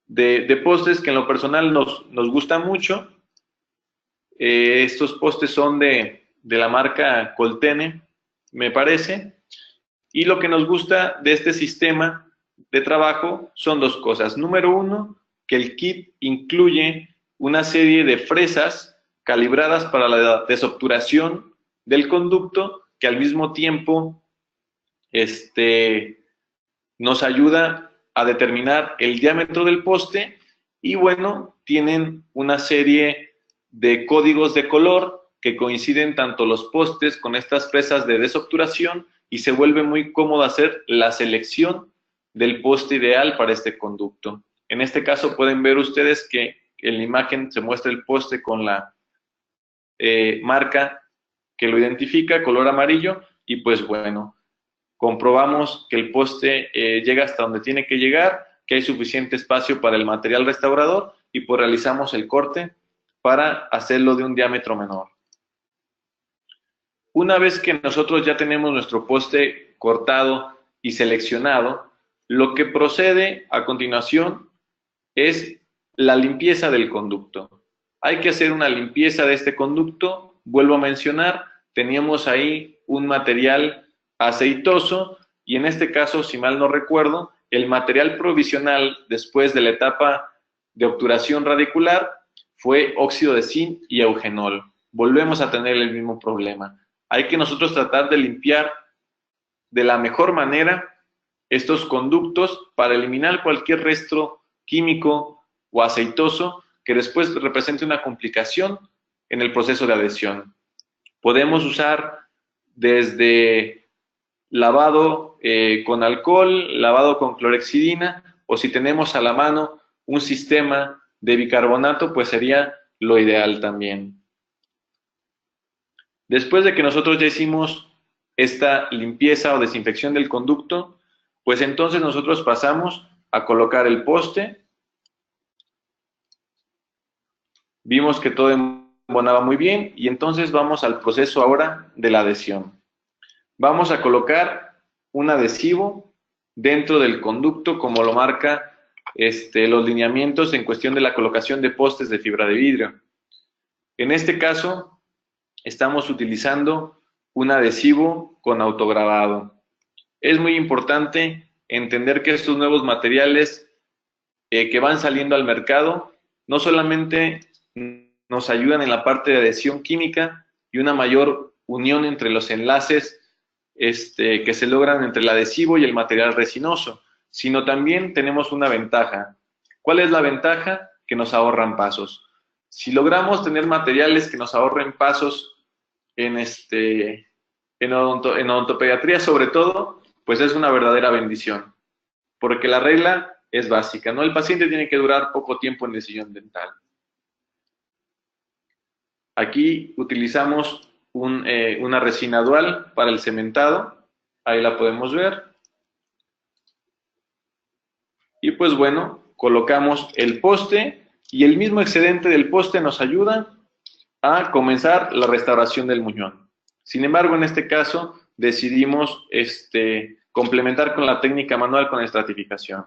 de postes que en lo personal nos gusta mucho. Estos postes son de la marca Coltene, me parece, y lo que nos gusta de este sistema de trabajo son dos cosas. Número uno, que el kit incluye una serie de fresas calibradas para la desobturación del conducto, que al mismo tiempo nos ayuda a determinar el diámetro del poste, y bueno, tienen una serie de códigos de color que coinciden tanto los postes con estas fresas de desobturación, y se vuelve muy cómodo hacer la selección del poste ideal para este conducto. En este caso pueden ver ustedes que en la imagen se muestra el poste con la marca que lo identifica, color amarillo, y pues bueno, comprobamos que el poste llega hasta donde tiene que llegar, que hay suficiente espacio para el material restaurador, y pues realizamos el corte para hacerlo de un diámetro menor. Una vez que nosotros ya tenemos nuestro poste cortado y seleccionado, lo que procede a continuación es la limpieza del conducto. Hay que hacer una limpieza de este conducto. Vuelvo a mencionar, teníamos ahí un material aceitoso, y en este caso, si mal no recuerdo, el material provisional después de la etapa de obturación radicular fue óxido de zinc y eugenol. Volvemos a tener el mismo problema. Hay que nosotros tratar de limpiar de la mejor manera estos conductos para eliminar cualquier resto químico o aceitoso que después represente una complicación en el proceso de adhesión. Podemos usar desde lavado con alcohol, lavado con clorhexidina, o si tenemos a la mano un sistema de bicarbonato, pues sería lo ideal también. Después de que nosotros ya hicimos esta limpieza o desinfección del conducto, pues entonces nosotros pasamos a colocar el poste. Vimos que todo embonaba muy bien, y entonces vamos al proceso ahora de la adhesión. Vamos a colocar un adhesivo dentro del conducto, como lo marca los lineamientos en cuestión de la colocación de postes de fibra de vidrio. En este caso, estamos utilizando un adhesivo con autograbado. Es muy importante entender que estos nuevos materiales que van saliendo al mercado no solamente nos ayudan en la parte de adhesión química y una mayor unión entre los enlaces que se logran entre el adhesivo y el material resinoso, sino también tenemos una ventaja. ¿Cuál es la ventaja? Que nos ahorran pasos. Si logramos tener materiales que nos ahorren pasos en odontopediatría sobre todo, pues es una verdadera bendición, porque la regla es básica, ¿no? El paciente tiene que durar poco tiempo en el sillón dental. Aquí utilizamos una resina dual para el cementado, ahí la podemos ver. Y pues bueno, colocamos el poste, y el mismo excedente del poste nos ayuda a comenzar la restauración del muñón. Sin embargo, en este caso decidimos complementar con la técnica manual con estratificación.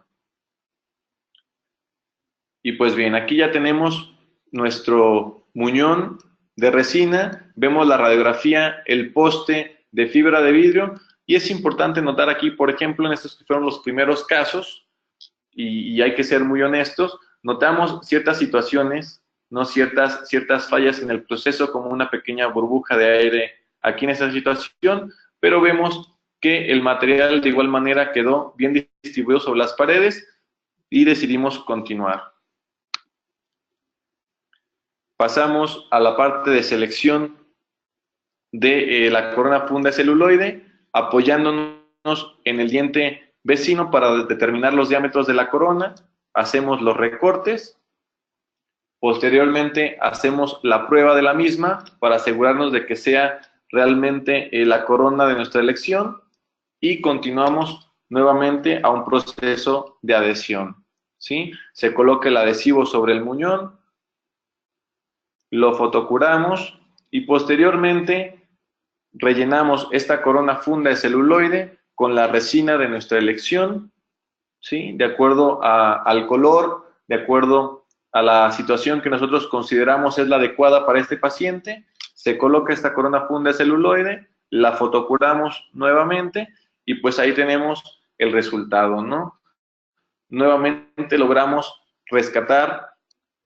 Y pues bien, aquí ya tenemos nuestro muñón de resina, vemos la radiografía, el poste de fibra de vidrio, y es importante notar aquí, por ejemplo, en estos que fueron los primeros casos, y hay que ser muy honestos, notamos ciertas situaciones, ¿no? ciertas fallas en el proceso, como una pequeña burbuja de aire aquí en esta situación, pero vemos que el material de igual manera quedó bien distribuido sobre las paredes, y decidimos continuar. Pasamos a la parte de selección de la corona funda celuloide, apoyándonos en el diente vecino para determinar los diámetros de la corona. Hacemos los recortes. Posteriormente hacemos la prueba de la misma para asegurarnos de que sea realmente la corona de nuestra elección, y continuamos nuevamente a un proceso de adhesión, ¿sí? Se coloca el adhesivo sobre el muñón, lo fotocuramos, y posteriormente rellenamos esta corona funda de celuloide con la resina de nuestra elección, ¿sí? De acuerdo al color, de acuerdo a la situación que nosotros consideramos es la adecuada para este paciente. Se coloca esta corona funda de celuloide, la fotocuramos nuevamente y pues ahí tenemos el resultado, ¿no? Nuevamente logramos rescatar,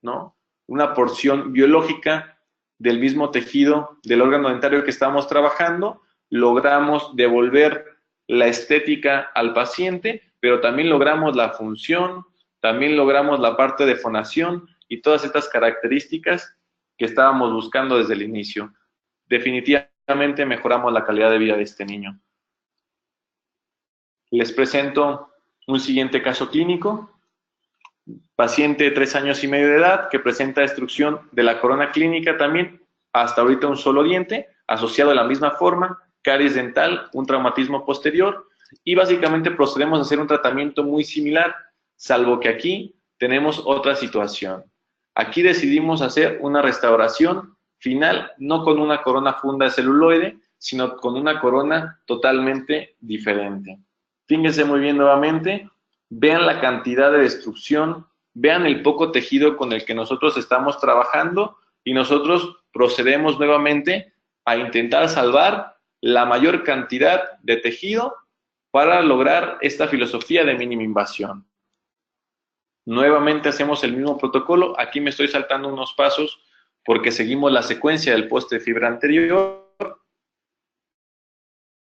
¿no?, una porción biológica del mismo tejido del órgano dentario que estamos trabajando, logramos devolver la estética al paciente, pero también logramos la función, también logramos la parte de fonación y todas estas características que estábamos buscando desde el inicio. Definitivamente mejoramos la calidad de vida de este niño. Les presento un siguiente caso clínico. Paciente de 3 años y medio de edad que presenta destrucción de la corona clínica también, hasta ahorita un solo diente, asociado de la misma forma, caries dental, un traumatismo posterior, y básicamente procedemos a hacer un tratamiento muy similar, salvo que aquí tenemos otra situación. Aquí decidimos hacer una restauración final, no con una corona funda de celuloide, sino con una corona totalmente diferente. Fíjense muy bien nuevamente. Vean la cantidad de destrucción, vean el poco tejido con el que nosotros estamos trabajando y nosotros procedemos nuevamente a intentar salvar la mayor cantidad de tejido para lograr esta filosofía de mínima invasión. Nuevamente hacemos el mismo protocolo. Aquí me estoy saltando unos pasos porque seguimos la secuencia del poste de fibra anterior.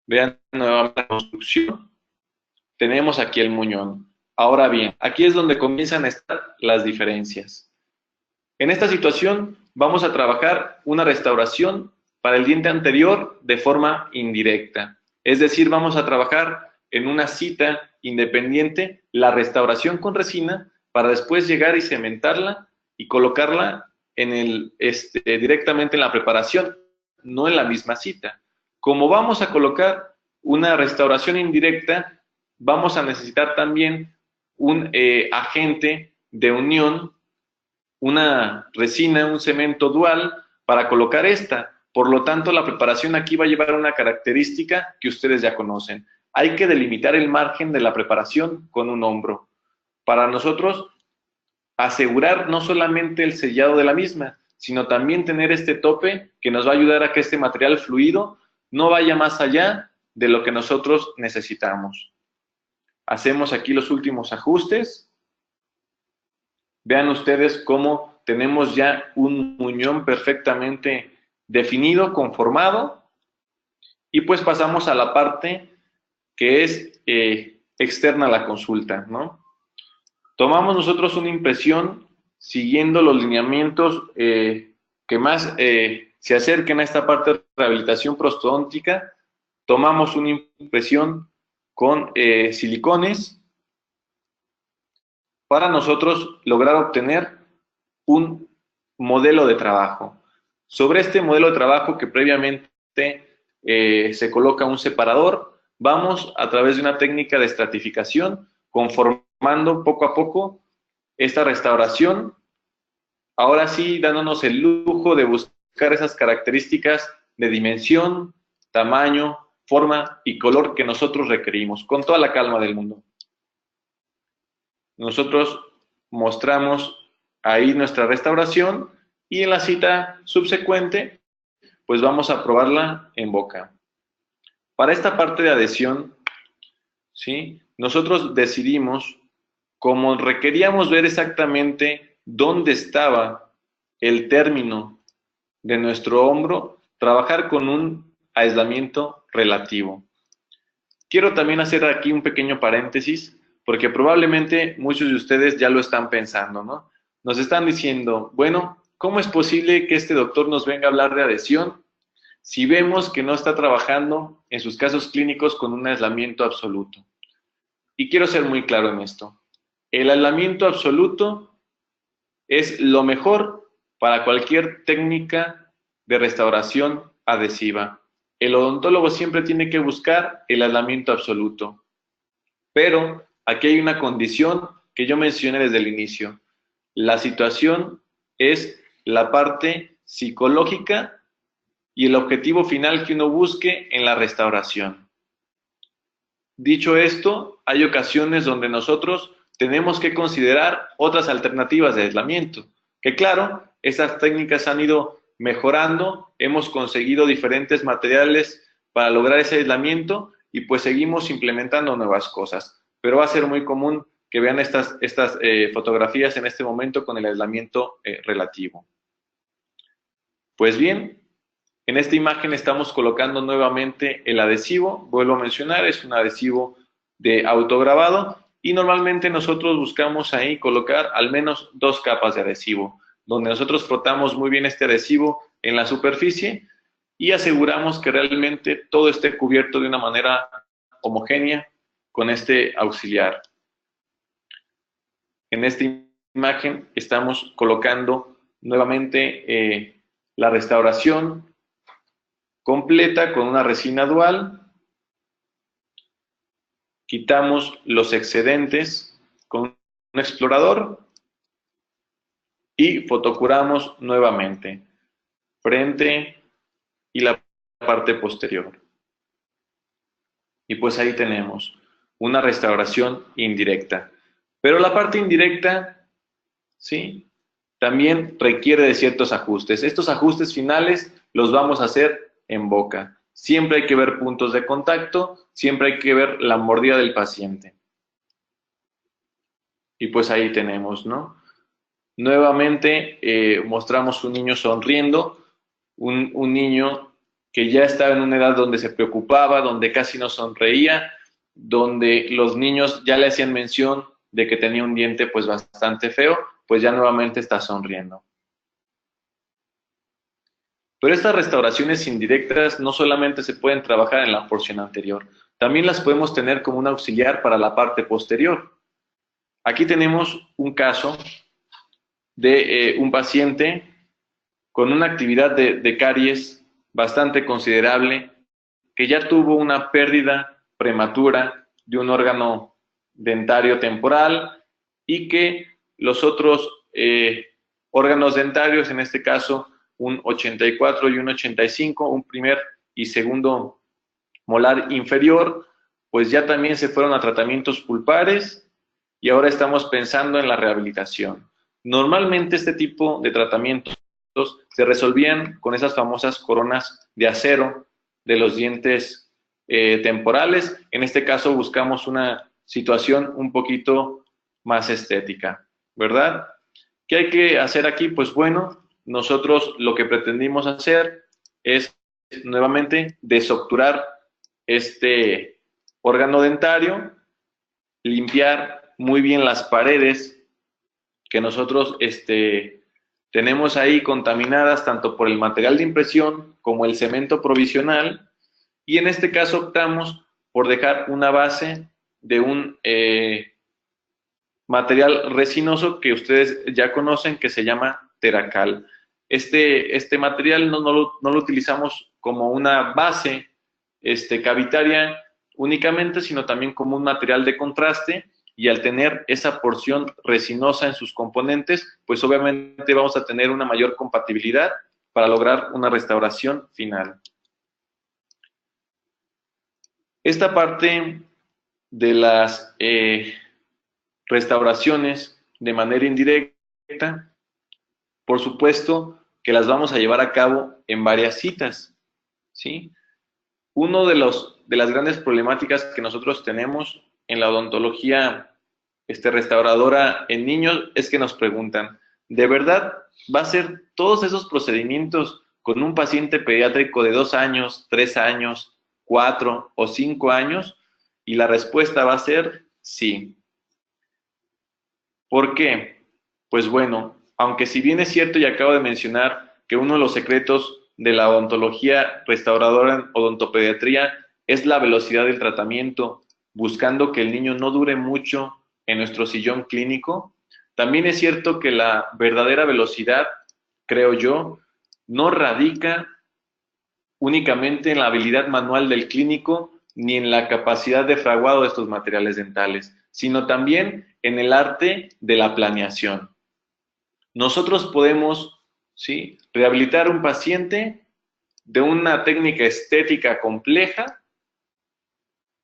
Vean nuevamente la construcción. Tenemos aquí el muñón. Ahora bien, aquí es donde comienzan a estar las diferencias. En esta situación vamos a trabajar una restauración para el diente anterior de forma indirecta. Es decir, vamos a trabajar en una cita independiente la restauración con resina para después llegar y cementarla y colocarla en directamente en la preparación, no en la misma cita. Como vamos a colocar una restauración indirecta, vamos a necesitar también un agente de unión, una resina, un cemento dual para colocar esta. Por lo tanto, la preparación aquí va a llevar una característica que ustedes ya conocen. Hay que delimitar el margen de la preparación con un hombro. Para nosotros, asegurar no solamente el sellado de la misma, sino también tener este tope que nos va a ayudar a que este material fluido no vaya más allá de lo que nosotros necesitamos. Hacemos aquí los últimos ajustes. Vean ustedes cómo tenemos ya un muñón perfectamente definido, conformado, y pues pasamos a la parte que es externa a la consulta, ¿no? Tomamos nosotros una impresión siguiendo los lineamientos que más se acerquen a esta parte de rehabilitación prostodóntica. Tomamos una impresión con silicones para nosotros lograr obtener un modelo de trabajo. Sobre este modelo de trabajo que previamente se coloca un separador, vamos a través de una técnica de estratificación conformando poco a poco esta restauración, ahora sí dándonos el lujo de buscar esas características de dimensión, tamaño, forma y color que nosotros requerimos, con toda la calma del mundo. Nosotros mostramos ahí nuestra restauración y en la cita subsecuente, pues vamos a probarla en boca. Para esta parte de adhesión, ¿sí?, nosotros decidimos, como requeríamos ver exactamente dónde estaba el término de nuestro hombro, trabajar con un aislamiento relativo. Quiero también hacer aquí un pequeño paréntesis, porque probablemente muchos de ustedes ya lo están pensando, ¿no? Nos están diciendo, bueno, ¿cómo es posible que este doctor nos venga a hablar de adhesión si vemos que no está trabajando en sus casos clínicos con un aislamiento absoluto? Y quiero ser muy claro en esto. El aislamiento absoluto es lo mejor para cualquier técnica de restauración adhesiva. El odontólogo siempre tiene que buscar el aislamiento absoluto. Pero aquí hay una condición que yo mencioné desde el inicio. La situación es la parte psicológica y el objetivo final que uno busque en la restauración. Dicho esto, hay ocasiones donde nosotros tenemos que considerar otras alternativas de aislamiento, que claro, esas técnicas han ido mejorando, hemos conseguido diferentes materiales para lograr ese aislamiento y pues seguimos implementando nuevas cosas. Pero va a ser muy común que vean estas fotografías en este momento con el aislamiento relativo. Pues bien, en esta imagen estamos colocando nuevamente el adhesivo, vuelvo a mencionar, es un adhesivo de autograbado y normalmente nosotros buscamos ahí colocar al menos 2 capas de adhesivo, donde nosotros frotamos muy bien este adhesivo en la superficie y aseguramos que realmente todo esté cubierto de una manera homogénea con este auxiliar. En esta imagen estamos colocando nuevamente la restauración completa con una resina dual, quitamos los excedentes con un explorador y fotocuramos nuevamente frente y la parte posterior. Y pues ahí tenemos una restauración indirecta. Pero la parte indirecta, ¿sí?, también requiere de ciertos ajustes. Estos ajustes finales los vamos a hacer en boca. Siempre hay que ver puntos de contacto, siempre hay que ver la mordida del paciente. Y pues ahí tenemos, ¿no? Nuevamente mostramos un niño sonriendo, un niño que ya estaba en una edad donde se preocupaba, donde casi no sonreía, donde los niños ya le hacían mención de que tenía un diente pues bastante feo, pues ya nuevamente está sonriendo. Pero estas restauraciones indirectas no solamente se pueden trabajar en la porción anterior, también las podemos tener como un auxiliar para la parte posterior. Aquí tenemos un caso de un paciente con una actividad de caries bastante considerable, que ya tuvo una pérdida prematura de un órgano dentario temporal y que los otros órganos dentarios, en este caso un 84 y un 85, un primer y segundo molar inferior, pues ya también se fueron a tratamientos pulpares y ahora estamos pensando en la rehabilitación. Normalmente este tipo de tratamientos se resolvían con esas famosas coronas de acero de los dientes temporales. En este caso buscamos una situación un poquito más estética, ¿verdad? ¿Qué hay que hacer aquí? Pues bueno, nosotros lo que pretendimos hacer es nuevamente desobturar este órgano dentario, limpiar muy bien las paredes que nosotros tenemos ahí contaminadas tanto por el material de impresión como el cemento provisional, y en este caso optamos por dejar una base de un material resinoso que ustedes ya conocen, que se llama Teracal. Este material no lo utilizamos como una base cavitaria únicamente, sino también como un material de contraste, y al tener esa porción resinosa en sus componentes, pues obviamente vamos a tener una mayor compatibilidad para lograr una restauración final. Esta parte de las restauraciones de manera indirecta, por supuesto que las vamos a llevar a cabo en varias citas, ¿sí? Uno de las grandes problemáticas que nosotros tenemos en la odontología restauradora en niños es que nos preguntan, ¿de verdad va a ser todos esos procedimientos con un paciente pediátrico de 2 años, 3 años, 4 o 5 años? Y la respuesta va a ser sí. ¿Por qué? Pues bueno, aunque si bien es cierto y acabo de mencionar que uno de los secretos de la odontología restauradora en odontopediatría es la velocidad del tratamiento, buscando que el niño no dure mucho en nuestro sillón clínico, también es cierto que la verdadera velocidad, creo yo, no radica únicamente en la habilidad manual del clínico ni en la capacidad de fraguado de estos materiales dentales, sino también en el arte de la planeación. Nosotros podemos, ¿sí?, rehabilitar un paciente de una técnica estética compleja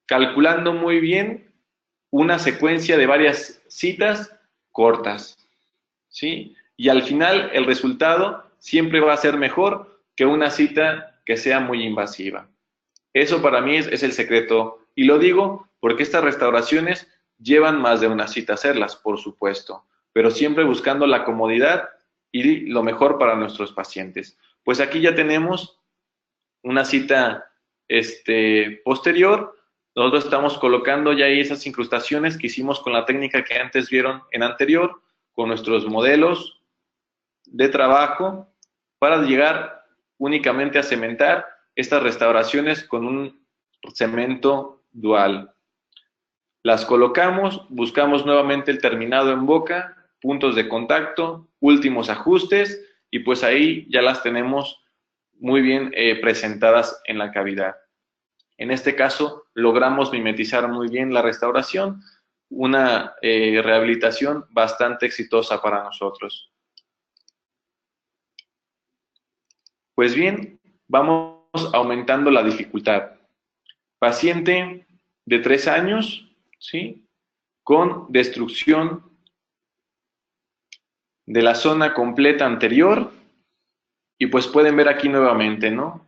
calculando muy bien una secuencia de varias citas cortas, ¿sí? Y al final el resultado siempre va a ser mejor que una cita que sea muy invasiva. Eso para mí es el secreto. Y lo digo porque estas restauraciones llevan más de una cita hacerlas, por supuesto, pero siempre buscando la comodidad y lo mejor para nuestros pacientes. Pues aquí ya tenemos una cita posterior. Nosotros estamos colocando ya ahí esas incrustaciones que hicimos con la técnica que antes vieron en anterior, con nuestros modelos de trabajo, para llegar únicamente a cementar estas restauraciones con un cemento dual. Las colocamos, buscamos nuevamente el terminado en boca, puntos de contacto, últimos ajustes, y pues ahí ya las tenemos muy bien presentadas en la cavidad. En este caso, logramos mimetizar muy bien la restauración, una rehabilitación bastante exitosa para nosotros. Pues bien, vamos aumentando la dificultad. Paciente de 3 años, ¿sí? Con destrucción de la zona completa anterior, y pues pueden ver aquí nuevamente, ¿no?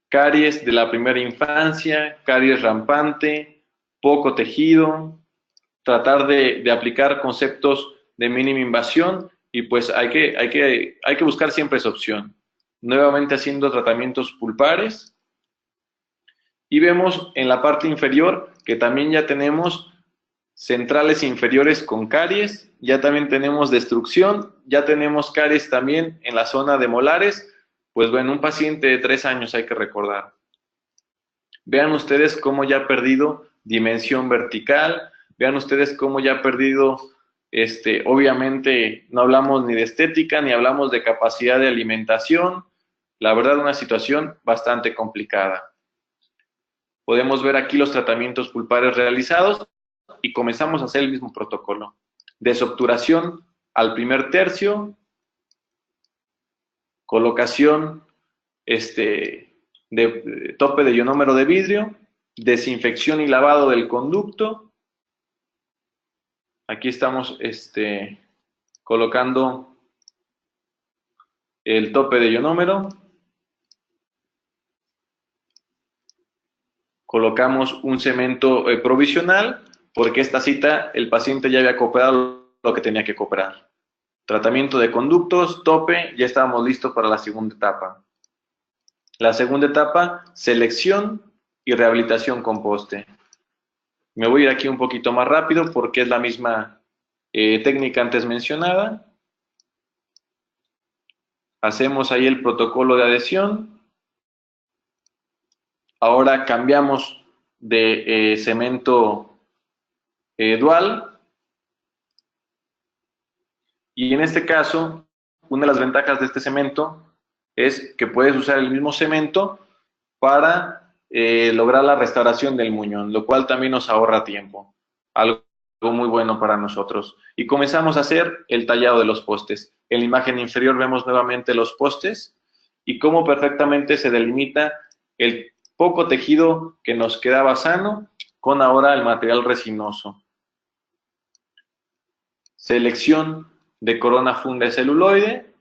Caries de la primera infancia, caries rampante, poco tejido, tratar de aplicar conceptos de mínima invasión, y pues hay que buscar siempre esa opción. Nuevamente haciendo tratamientos pulpares, y vemos en la parte inferior que también ya tenemos centrales inferiores con caries, ya también tenemos destrucción, ya tenemos caries también en la zona de molares. Pues bueno, un paciente de 3 años hay que recordar. Vean ustedes cómo ya ha perdido dimensión vertical, vean ustedes cómo ya ha perdido, obviamente no hablamos ni de estética, ni hablamos de capacidad de alimentación. La verdad, una situación bastante complicada. Podemos ver aquí los tratamientos pulpares realizados y comenzamos a hacer el mismo protocolo. Desobturación al primer tercio, colocación de tope de ionómero de vidrio, desinfección y lavado del conducto. Aquí estamos colocando el tope de ionómero. Colocamos un cemento provisional, porque esta cita el paciente ya había cooperado lo que tenía que cooperar. Tratamiento de conductos, tope, ya estábamos listos para la segunda etapa. La segunda etapa, selección y rehabilitación con poste. Me voy a ir aquí un poquito más rápido porque es la misma técnica antes mencionada. Hacemos ahí el protocolo de adhesión. Ahora cambiamos de cemento dual. Y en este caso, una de las ventajas de este cemento es que puedes usar el mismo cemento para lograr la restauración del muñón, lo cual también nos ahorra tiempo. Algo muy bueno para nosotros. Y comenzamos a hacer el tallado de los postes. En la imagen inferior vemos nuevamente los postes y cómo perfectamente se delimita el poco tejido que nos quedaba sano con ahora el material resinoso. Selección de corona funda celuloide.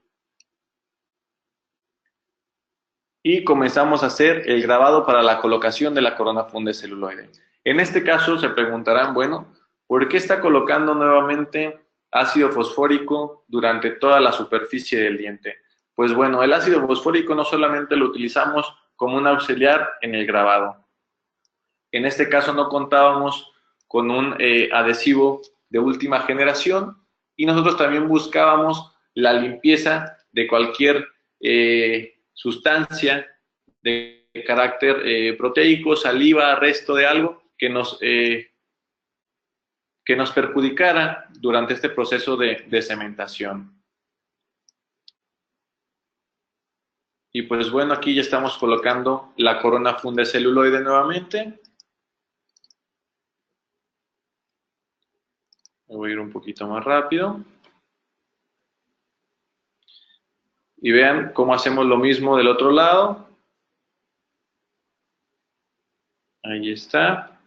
Y comenzamos a hacer el grabado para la colocación de la corona funda celuloide. En este caso se preguntarán, bueno, ¿por qué está colocando nuevamente ácido fosfórico durante toda la superficie del diente? Pues bueno, el ácido fosfórico no solamente lo utilizamos como un auxiliar en el grabado. En este caso no contábamos con un adhesivo de última generación, y nosotros también buscábamos la limpieza de cualquier sustancia de carácter proteico, saliva, resto de algo que nos perjudicara durante este proceso de cementación. Y pues bueno, aquí ya estamos colocando la corona funda celuloide nuevamente. Voy a ir un poquito más rápido. Y vean cómo hacemos lo mismo del otro lado. Ahí está.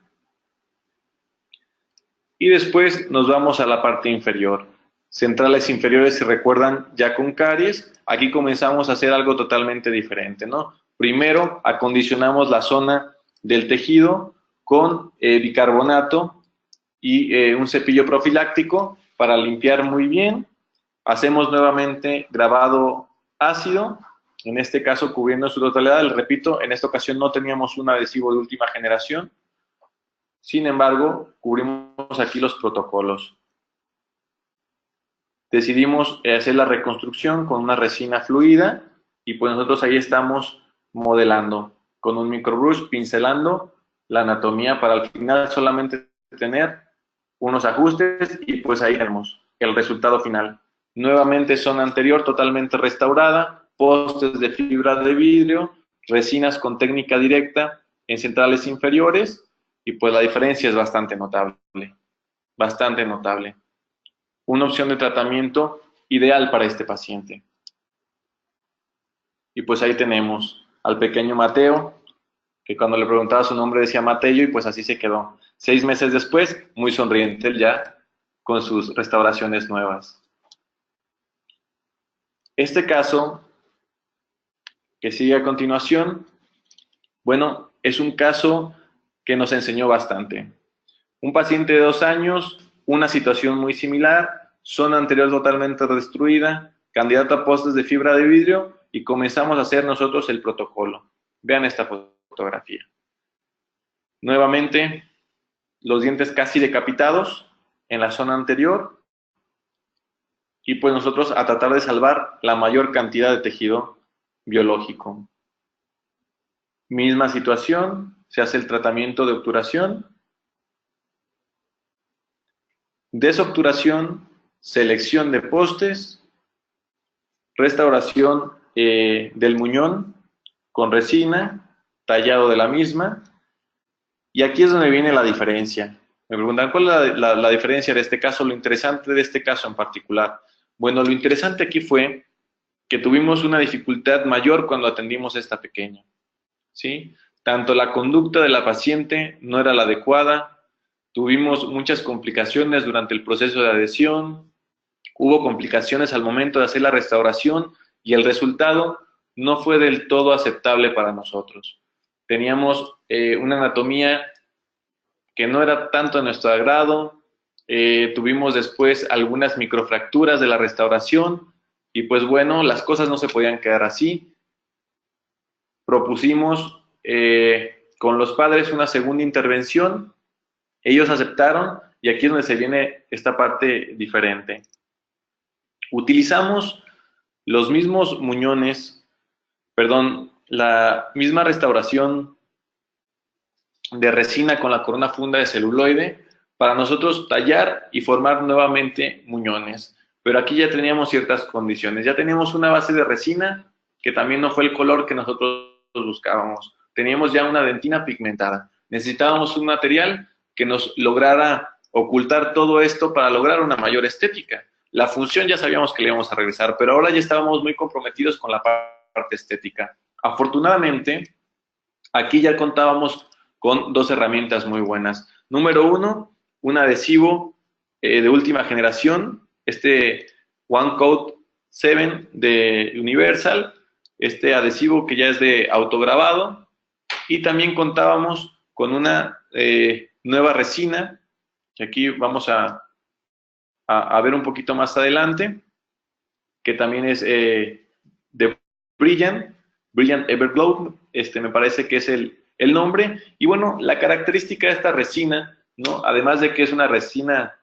Y después nos vamos a la parte inferior. Centrales inferiores, si recuerdan, ya con caries. Aquí comenzamos a hacer algo totalmente diferente, ¿no? Primero, acondicionamos la zona del tejido con bicarbonato y un cepillo profiláctico para limpiar muy bien. Hacemos nuevamente grabado ácido, en este caso cubriendo su totalidad. Les repito, en esta ocasión no teníamos un adhesivo de última generación. Sin embargo, cubrimos aquí los protocolos. Decidimos hacer la reconstrucción con una resina fluida y pues nosotros ahí estamos modelando con un microbrush, pincelando la anatomía para al final solamente tener unos ajustes y pues ahí tenemos el resultado final. Nuevamente zona anterior totalmente restaurada, postes de fibra de vidrio, resinas con técnica directa en centrales inferiores y pues la diferencia es bastante notable, bastante notable. Una opción de tratamiento ideal para este paciente. Y pues ahí tenemos al pequeño Mateo, que cuando le preguntaba su nombre decía Mateo y pues así se quedó. 6 meses después, muy sonriente él ya con sus restauraciones nuevas. Este caso que sigue a continuación, bueno, es un caso que nos enseñó bastante. Un paciente de 2 años, una situación muy similar, zona anterior totalmente destruida, candidato a postes de fibra de vidrio y comenzamos a hacer nosotros el protocolo. Vean esta fotografía. Nuevamente, los dientes casi decapitados en la zona anterior y pues nosotros a tratar de salvar la mayor cantidad de tejido biológico. Misma situación, se hace el tratamiento de obturación, desobturación, selección de postes, restauración del muñón con resina, tallado de la misma, y aquí es donde viene la diferencia. Me preguntan, ¿cuál es la diferencia de este caso? Lo interesante de este caso en particular. Bueno, lo interesante aquí fue que tuvimos una dificultad mayor cuando atendimos a esta pequeña, ¿sí? Tanto la conducta de la paciente no era la adecuada, tuvimos muchas complicaciones durante el proceso de adhesión, hubo complicaciones al momento de hacer la restauración y el resultado no fue del todo aceptable para nosotros. Teníamos una anatomía que no era tanto a nuestro agrado, tuvimos después algunas microfracturas de la restauración y pues bueno, las cosas no se podían quedar así. Propusimos con los padres una segunda intervención, ellos aceptaron y aquí es donde se viene esta parte diferente. Utilizamos los mismos muñones, perdón, la misma restauración de resina con la corona funda de celuloide para nosotros tallar y formar nuevamente muñones. Pero aquí ya teníamos ciertas condiciones. Ya teníamos una base de resina que también no fue el color que nosotros buscábamos. Teníamos ya una dentina pigmentada. Necesitábamos un material que nos lograra ocultar todo esto para lograr una mayor estética. La función ya sabíamos que le íbamos a regresar, pero ahora ya estábamos muy comprometidos con la parte estética. Afortunadamente, aquí ya contábamos con 2 herramientas muy buenas. Número 1, un adhesivo de última generación, este One Coat 7 de Universal, este adhesivo que ya es de autograbado, y también contábamos con una nueva resina, que aquí vamos a ver un poquito más adelante, que también es de Brilliant Everglow, me parece que es el nombre. Y bueno, la característica de esta resina, ¿no? Además de que es una resina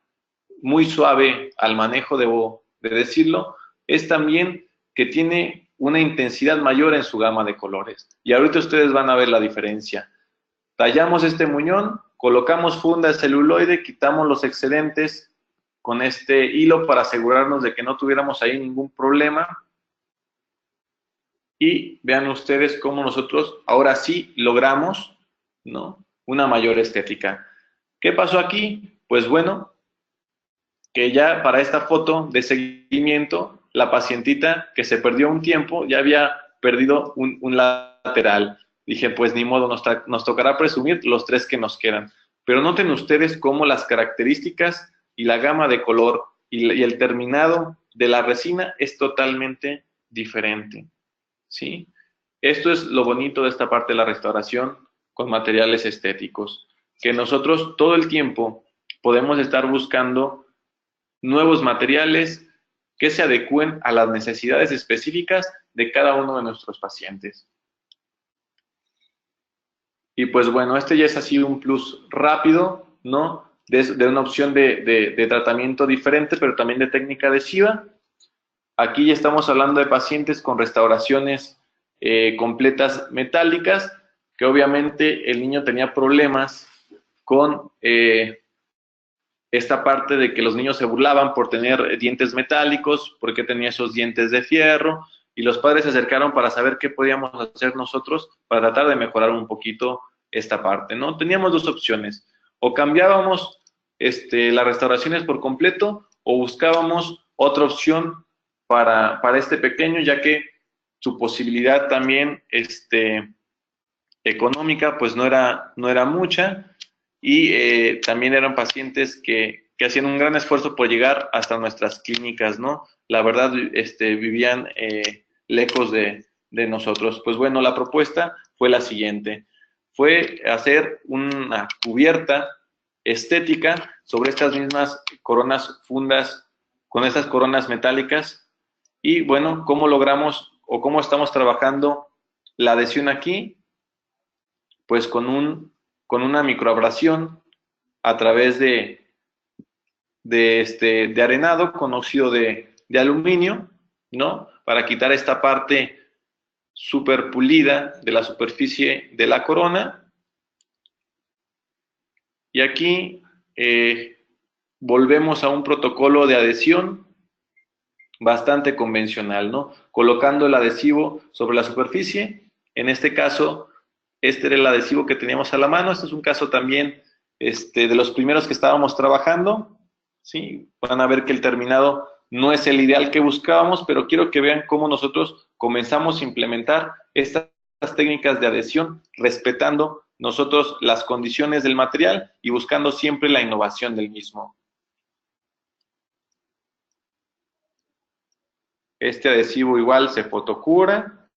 muy suave al manejo, debo de decirlo, es también que tiene una intensidad mayor en su gama de colores. Y ahorita ustedes van a ver la diferencia. Tallamos este muñón, colocamos funda de celuloide, quitamos los excedentes con este hilo para asegurarnos de que no tuviéramos ahí ningún problema. Y vean ustedes cómo nosotros ahora sí logramos, ¿no?, una mayor estética. ¿Qué pasó aquí? Pues bueno, que ya para esta foto de seguimiento, la pacientita que se perdió un tiempo ya había perdido un lateral. Dije, pues ni modo, nos tocará presumir los 3 que nos quedan. pero noten ustedes cómo las características y la gama de color y el terminado de la resina es totalmente diferente, ¿sí? Esto es lo bonito de esta parte de la restauración con materiales estéticos, que nosotros todo el tiempo podemos estar buscando nuevos materiales que se adecúen a las necesidades específicas de cada uno de nuestros pacientes. Y pues bueno, este ya es así un plus rápido, ¿no? De una opción de tratamiento diferente, pero también de técnica adhesiva. Aquí ya estamos hablando de pacientes con restauraciones completas metálicas, que obviamente el niño tenía problemas con esta parte de que los niños se burlaban por tener dientes metálicos, porque tenía esos dientes de fierro, y los padres se acercaron para saber qué podíamos hacer nosotros para tratar de mejorar un poquito esta parte, ¿no? Teníamos dos opciones, o cambiábamos las restauraciones por completo, o buscábamos otra opción para este pequeño, ya que su posibilidad también económica pues no era mucha, y también eran pacientes que hacían un gran esfuerzo por llegar hasta nuestras clínicas, ¿no? La verdad, vivían lejos de nosotros. Pues bueno, la propuesta fue la siguiente, fue hacer una cubierta estética sobre estas mismas coronas fundas, con estas coronas metálicas, y bueno, ¿cómo logramos o cómo estamos trabajando la adhesión aquí? Pues con una microabrasión a través de arenado con óxido de aluminio, ¿no? Para quitar esta parte súper pulida de la superficie de la corona. Y aquí volvemos a un protocolo de adhesión bastante convencional, ¿no? Colocando el adhesivo sobre la superficie. En este caso, este era el adhesivo que teníamos a la mano. Este es un caso también de los primeros que estábamos trabajando, ¿sí? Van a ver que el terminado no es el ideal que buscábamos, pero quiero que vean cómo nosotros comenzamos a implementar estas técnicas de adhesión, respetando nosotros las condiciones del material y buscando siempre la innovación del mismo. Este adhesivo igual se fotocura.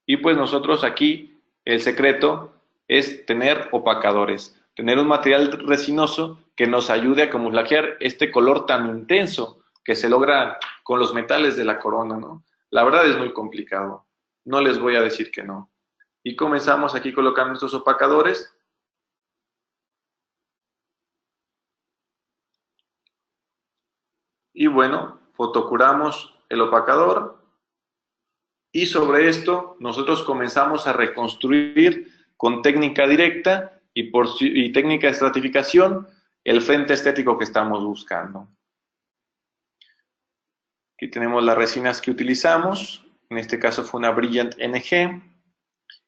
Y pues nosotros aquí, el secreto es tener opacadores, tener un material resinoso que nos ayude a camuflajear este color tan intenso que se logra con los metales de la corona, ¿no? La verdad es muy complicado, no les voy a decir que no. Y comenzamos aquí colocando estos opacadores. Y bueno, fotocuramos el opacador. Y sobre esto nosotros comenzamos a reconstruir con técnica directa y técnica de estratificación el frente estético que estamos buscando. Aquí tenemos las resinas que utilizamos. En este caso fue una Brilliant NG,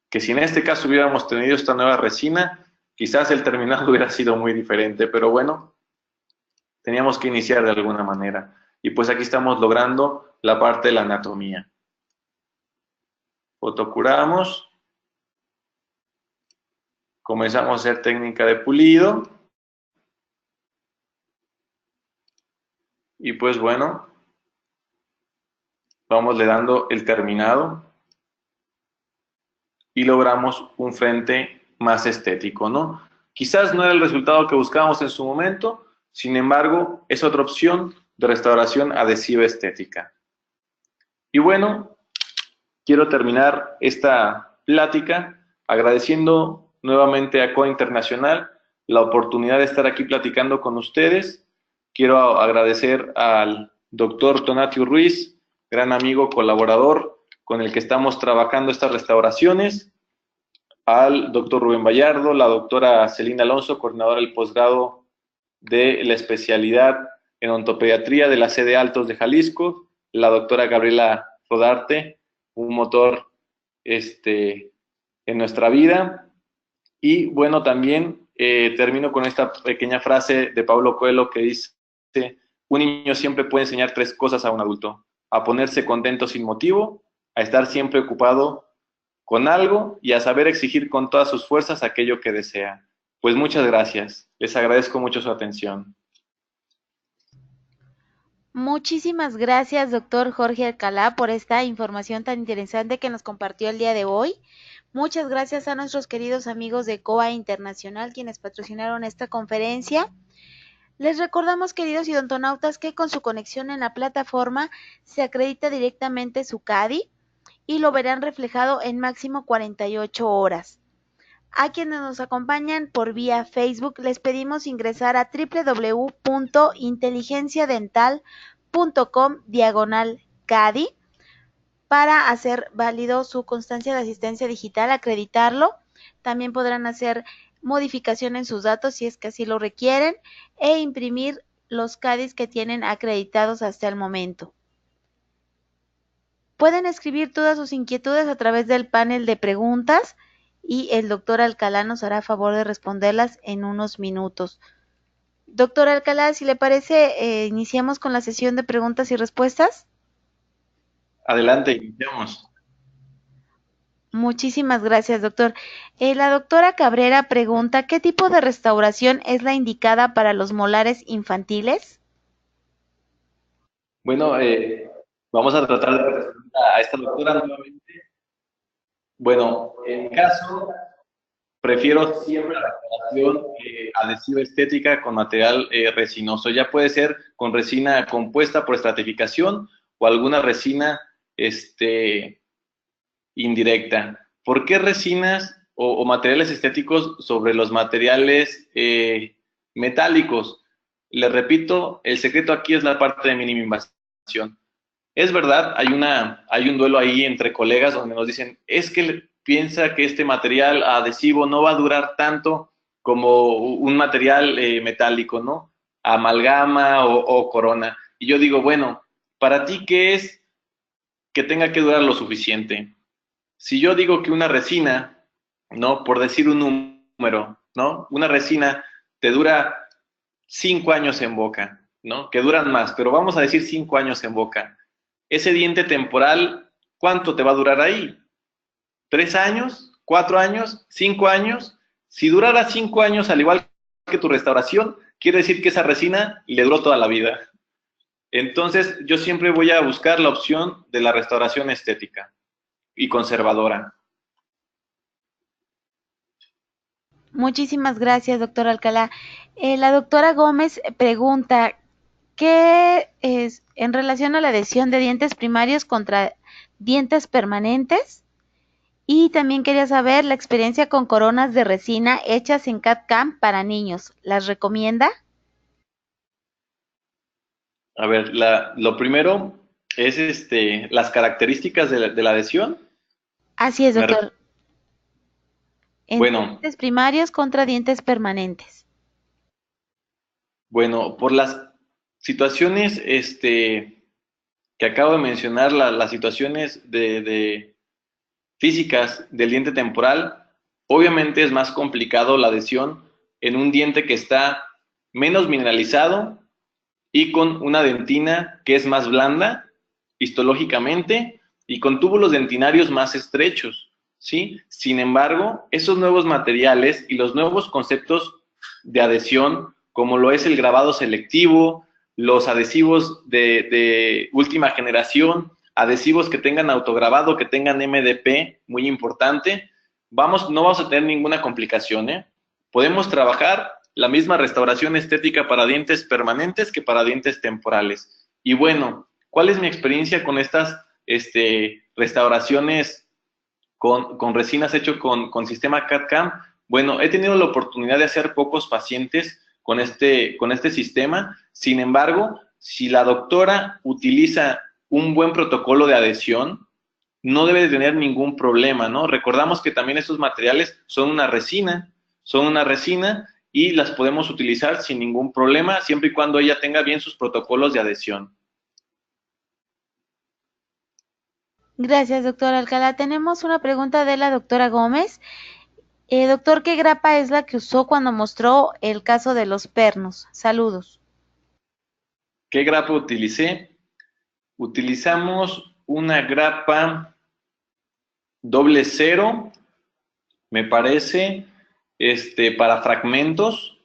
que si en este caso hubiéramos tenido esta nueva resina, quizás el terminado hubiera sido muy diferente, pero bueno, teníamos que iniciar de alguna manera. Y pues aquí estamos logrando la parte de la anatomía. Fotocuramos. Comenzamos a hacer técnica de pulido. Y pues bueno, vamos le dando el terminado y logramos un frente más estético, ¿no? Quizás no era el resultado que buscábamos en su momento, sin embargo, es otra opción de restauración adhesiva estética. Y bueno, quiero terminar esta plática agradeciendo nuevamente a COA Internacional la oportunidad de estar aquí platicando con ustedes. Quiero agradecer al doctor Tonatiuh Ruiz, gran amigo, colaborador, con el que estamos trabajando estas restauraciones, al doctor Rubén Vallardo, la doctora Celina Alonso, coordinadora del posgrado de la especialidad en ontopediatría de la sede Altos de Jalisco, la doctora Gabriela Rodarte, un motor en nuestra vida. Y bueno, también termino con esta pequeña frase de Paulo Coelho que dice: un niño siempre puede enseñar 3 cosas a un adulto: a ponerse contento sin motivo, a estar siempre ocupado con algo y a saber exigir con todas sus fuerzas aquello que desea. Pues muchas gracias. Les agradezco mucho su atención. Muchísimas gracias, doctor Jorge Alcalá, por esta información tan interesante que nos compartió el día de hoy. Muchas gracias a nuestros queridos amigos de COA Internacional, quienes patrocinaron esta conferencia. Les recordamos, queridos idontonautas, que con su conexión en la plataforma se acredita directamente su CADI y lo verán reflejado en máximo 48 horas. A quienes nos acompañan por vía Facebook, les pedimos ingresar a www.inteligenciadental.com/CADI para hacer válido su constancia de asistencia digital, acreditarlo. También podrán hacer modificación en sus datos si es que así lo requieren e imprimir los CADIs que tienen acreditados hasta el momento. Pueden escribir todas sus inquietudes a través del panel de preguntas y el doctor Alcalá nos hará favor de responderlas en unos minutos. Doctor Alcalá, si le parece, iniciamos con la sesión de preguntas y respuestas. Adelante, iniciamos. Muchísimas gracias, doctor. La doctora Cabrera pregunta, ¿qué tipo de restauración es la indicada para los molares infantiles? Bueno, vamos a tratar de responder a esta doctora nuevamente. Bueno, en mi caso, prefiero siempre la restauración adhesiva estética con material resinoso. Ya puede ser con resina compuesta por estratificación o alguna resina indirecta. ¿Por qué resinas o materiales estéticos sobre los materiales metálicos? Les repito, el secreto aquí es la parte de mínima invasión. Es verdad, hay un duelo ahí entre colegas donde nos dicen, es que piensa que este material adhesivo no va a durar tanto como un material metálico, ¿no? Amalgama o corona. Y yo digo, bueno, ¿para ti qué es que tenga que durar lo suficiente? Si yo digo que una resina, ¿no? Por decir un número, ¿no? Una resina te dura 5 años en boca, ¿no? Que duran más, pero vamos a decir 5 años en boca. Ese diente temporal, ¿cuánto te va a durar ahí? ¿3 años? ¿4 años? ¿5 años? Si durara 5 años, al igual que tu restauración, quiere decir que esa resina le duró toda la vida. Entonces, yo siempre voy a buscar la opción de la restauración estética y conservadora. Muchísimas gracias, doctor Alcalá. La doctora Gómez pregunta, ¿qué es en relación a la adhesión de dientes primarios contra dientes permanentes? Y también quería saber la experiencia con coronas de resina hechas en CAD/CAM para niños. ¿Las recomienda? A ver, lo primero es las características de la adhesión. Así es, Me doctor. En Bueno, dientes primarios contra dientes permanentes. bueno, por las situaciones que acabo de mencionar, las situaciones de físicas del diente temporal, obviamente es más complicado la adhesión en un diente que está menos mineralizado y con una dentina que es más blanda histológicamente y con túbulos dentinarios más estrechos, ¿sí? Sin embargo, esos nuevos materiales y los nuevos conceptos de adhesión, como lo es el grabado selectivo, los adhesivos de última generación, adhesivos que tengan autograbado, que tengan MDP, muy importante, no vamos a tener ninguna complicación, ¿eh? Podemos trabajar la misma restauración estética para dientes permanentes que para dientes temporales. Y bueno, ¿cuál es mi experiencia con estas restauraciones con resinas hechas con sistema CAD/CAM? Bueno, he tenido la oportunidad de hacer pocos pacientes con este sistema. Sin embargo, si la doctora utiliza un buen protocolo de adhesión, no debe de tener ningún problema, ¿no? Recordamos que también estos materiales son una resina y las podemos utilizar sin ningún problema, siempre y cuando ella tenga bien sus protocolos de adhesión. Gracias, doctor Alcalá. Tenemos una pregunta de la doctora Gómez. Doctor, ¿qué grapa es la que usó cuando mostró el caso de los pernos? Saludos. ¿Qué grapa utilicé? Utilizamos una grapa doble cero, me parece, para fragmentos.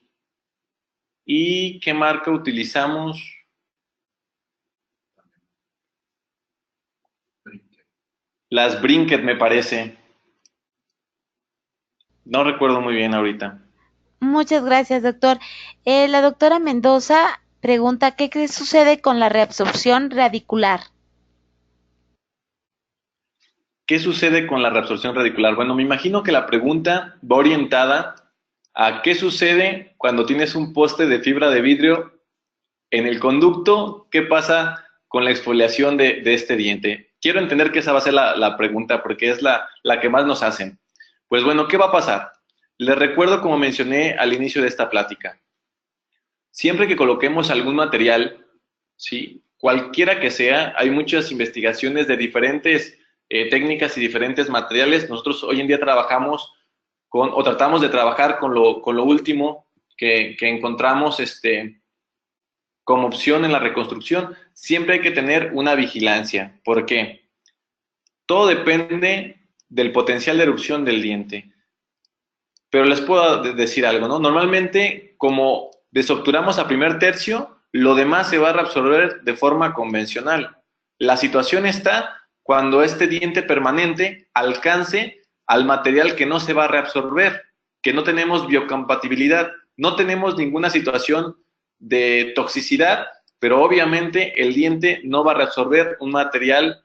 ¿Y qué marca utilizamos? Las Brinket, me parece. No recuerdo muy bien ahorita. Muchas gracias, doctor. La doctora Mendoza pregunta, ¿qué sucede con la reabsorción radicular? ¿Qué sucede con la reabsorción radicular? Bueno, me imagino que la pregunta va orientada a qué sucede cuando tienes un poste de fibra de vidrio en el conducto, qué pasa con la exfoliación de este diente. Quiero entender que esa va a ser la pregunta porque es la que más nos hacen. Pues bueno, ¿qué va a pasar? Les recuerdo, como mencioné al inicio de esta plática, siempre que coloquemos algún material, ¿sí? Cualquiera que sea, hay muchas investigaciones de diferentes técnicas y diferentes materiales. Nosotros hoy en día trabajamos o tratamos de trabajar con lo último que encontramos como opción en la reconstrucción. Siempre hay que tener una vigilancia. ¿Por qué? Todo depende del potencial de erupción del diente. Pero les puedo decir algo, ¿no? Normalmente, como desobturamos a primer tercio, lo demás se va a reabsorber de forma convencional. La situación está cuando este diente permanente alcance al material que no se va a reabsorber, que no tenemos biocompatibilidad, no tenemos ninguna situación de toxicidad, pero obviamente el diente no va a reabsorber un material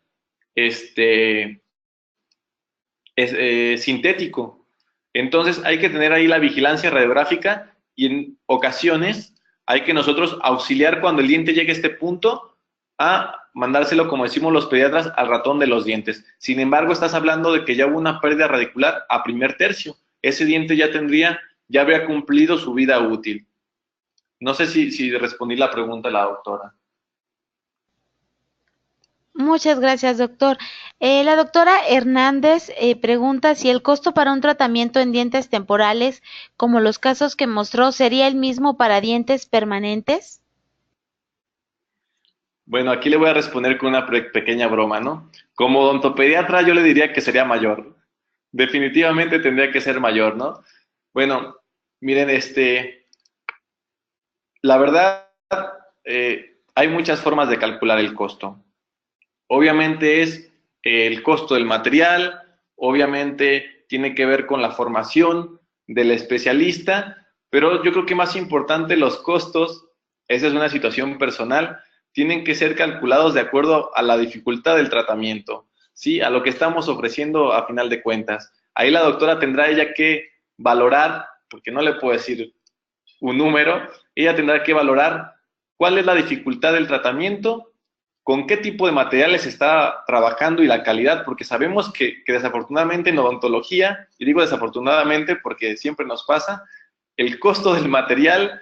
sintético. Entonces hay que tener ahí la vigilancia radiográfica y en ocasiones hay que nosotros auxiliar cuando el diente llegue a este punto a mandárselo, como decimos los pediatras, al ratón de los dientes. Sin embargo, estás hablando de que ya hubo una pérdida radicular a primer tercio. Ese diente ya habría cumplido su vida útil. No sé si respondí la pregunta a la doctora. Muchas gracias, doctor. La doctora Hernández pregunta si el costo para un tratamiento en dientes temporales, como los casos que mostró, sería el mismo para dientes permanentes. Bueno, aquí le voy a responder con una pequeña broma, ¿no? Como odontopediatra yo le diría que sería mayor. Definitivamente tendría que ser mayor, ¿no? Bueno, miren, la verdad, hay muchas formas de calcular el costo. Obviamente es el costo del material, obviamente tiene que ver con la formación del especialista, pero yo creo que más importante los costos, esa es una situación personal, tienen que ser calculados de acuerdo a la dificultad del tratamiento, ¿sí? A lo que estamos ofreciendo a final de cuentas. Ahí la doctora tendrá ella que valorar, porque no le puedo decir un número, ella tendrá que valorar cuál es la dificultad del tratamiento, con qué tipo de materiales está trabajando y la calidad, porque sabemos que desafortunadamente en odontología, y digo desafortunadamente porque siempre nos pasa, el costo del material,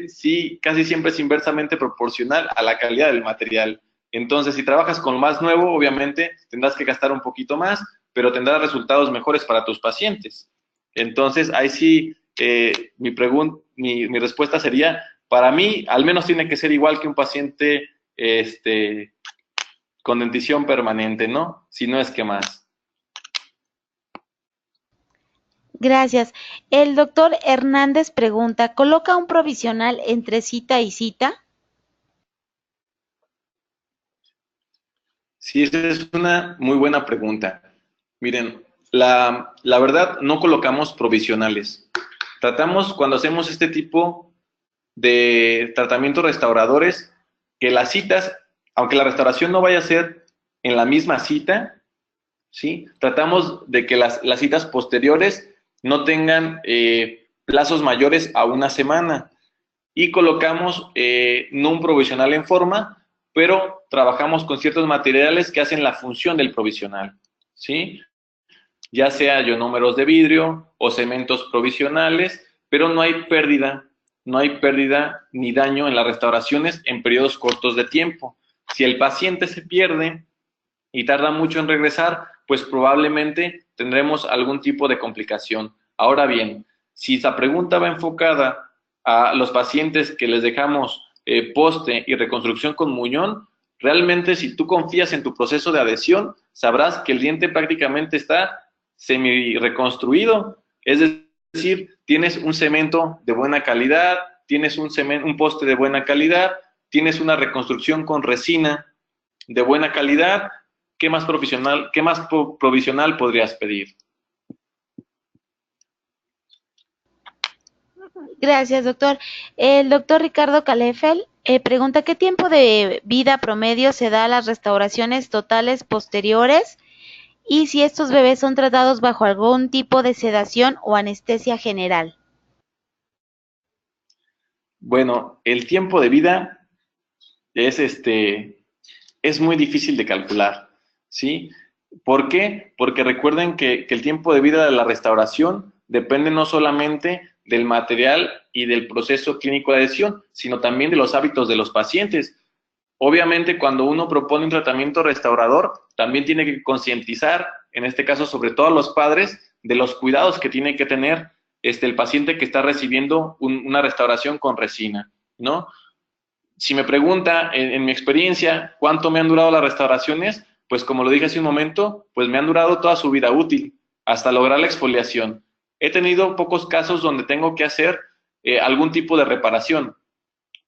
sí, casi siempre es inversamente proporcional a la calidad del material. Entonces, si trabajas con lo más nuevo, obviamente tendrás que gastar un poquito más, pero tendrás resultados mejores para tus pacientes. Entonces, ahí sí, mi respuesta sería, para mí, al menos tiene que ser igual que un paciente con dentición permanente, ¿no? Si no es que más. Gracias. El doctor Hernández pregunta, ¿coloca un provisional entre cita y cita? Sí, esa es una muy buena pregunta. Miren, la verdad, no colocamos provisionales. Tratamos, cuando hacemos este tipo de tratamientos restauradores, que las citas, aunque la restauración no vaya a ser en la misma cita, ¿sí? Tratamos de que las citas posteriores no tengan plazos mayores a una semana y colocamos no un provisional en forma, pero trabajamos con ciertos materiales que hacen la función del provisional, ¿sí? Ya sea ionómeros de vidrio o cementos provisionales, pero no hay pérdida ni daño en las restauraciones en periodos cortos de tiempo. Si el paciente se pierde y tarda mucho en regresar, pues probablemente tendremos algún tipo de complicación. Ahora bien, si esa pregunta va enfocada a los pacientes que les dejamos poste y reconstrucción con muñón, realmente si tú confías en tu proceso de adhesión, sabrás que el diente prácticamente está semi-reconstruido, es decir, tienes un cemento de buena calidad, tienes un poste de buena calidad, tienes una reconstrucción con resina de buena calidad. ¿Qué más provisional podrías pedir? Gracias, doctor. El doctor Ricardo Calefel pregunta qué tiempo de vida promedio se da a las restauraciones totales posteriores y si estos bebés son tratados bajo algún tipo de sedación o anestesia general. Bueno, el tiempo de vida es muy difícil de calcular, ¿sí? ¿Por qué? Porque recuerden que el tiempo de vida de la restauración depende no solamente del material y del proceso clínico de adhesión, sino también de los hábitos de los pacientes. Obviamente, cuando uno propone un tratamiento restaurador, también tiene que concientizar, en este caso, sobre todo a los padres, de los cuidados que tiene que tener el paciente que está recibiendo una restauración con resina, ¿no? Si me pregunta, en mi experiencia, ¿cuánto me han durado las restauraciones? Pues como lo dije hace un momento, pues me han durado toda su vida útil, hasta lograr la exfoliación. He tenido pocos casos donde tengo que hacer algún tipo de reparación,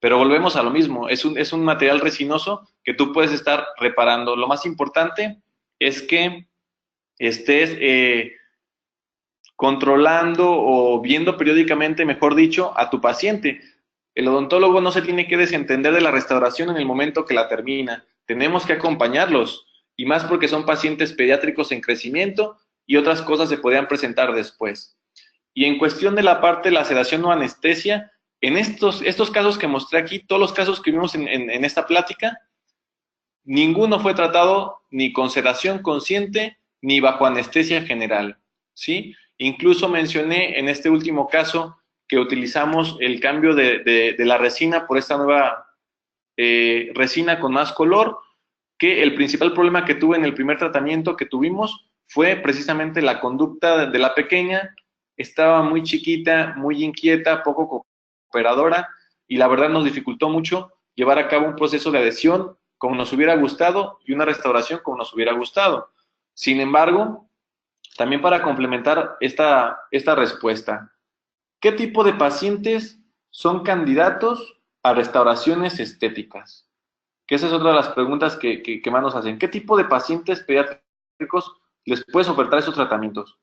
pero volvemos a lo mismo, es un material resinoso que tú puedes estar reparando. Lo más importante es que estés controlando o viendo periódicamente, mejor dicho, a tu paciente. El odontólogo no se tiene que desentender de la restauración en el momento que la termina. Tenemos que acompañarlos, y más porque son pacientes pediátricos en crecimiento y otras cosas se podrían presentar después. Y en cuestión de la parte de la sedación o anestesia, en estos casos que mostré aquí, todos los casos que vimos en esta plática, ninguno fue tratado ni con sedación consciente ni bajo anestesia general, ¿sí? Incluso mencioné en este último caso que utilizamos el cambio de la resina por esta nueva resina con más color, que el principal problema que tuve en el primer tratamiento que tuvimos fue precisamente la conducta de la pequeña. Estaba muy chiquita, muy inquieta, poco cooperadora, y la verdad nos dificultó mucho llevar a cabo un proceso de adhesión como nos hubiera gustado y una restauración como nos hubiera gustado. Sin embargo, también para complementar esta respuesta, ¿qué tipo de pacientes son candidatos a restauraciones estéticas? Que esa es otra de las preguntas que más nos hacen. ¿Qué tipo de pacientes pediátricos les puedes ofertar esos tratamientos?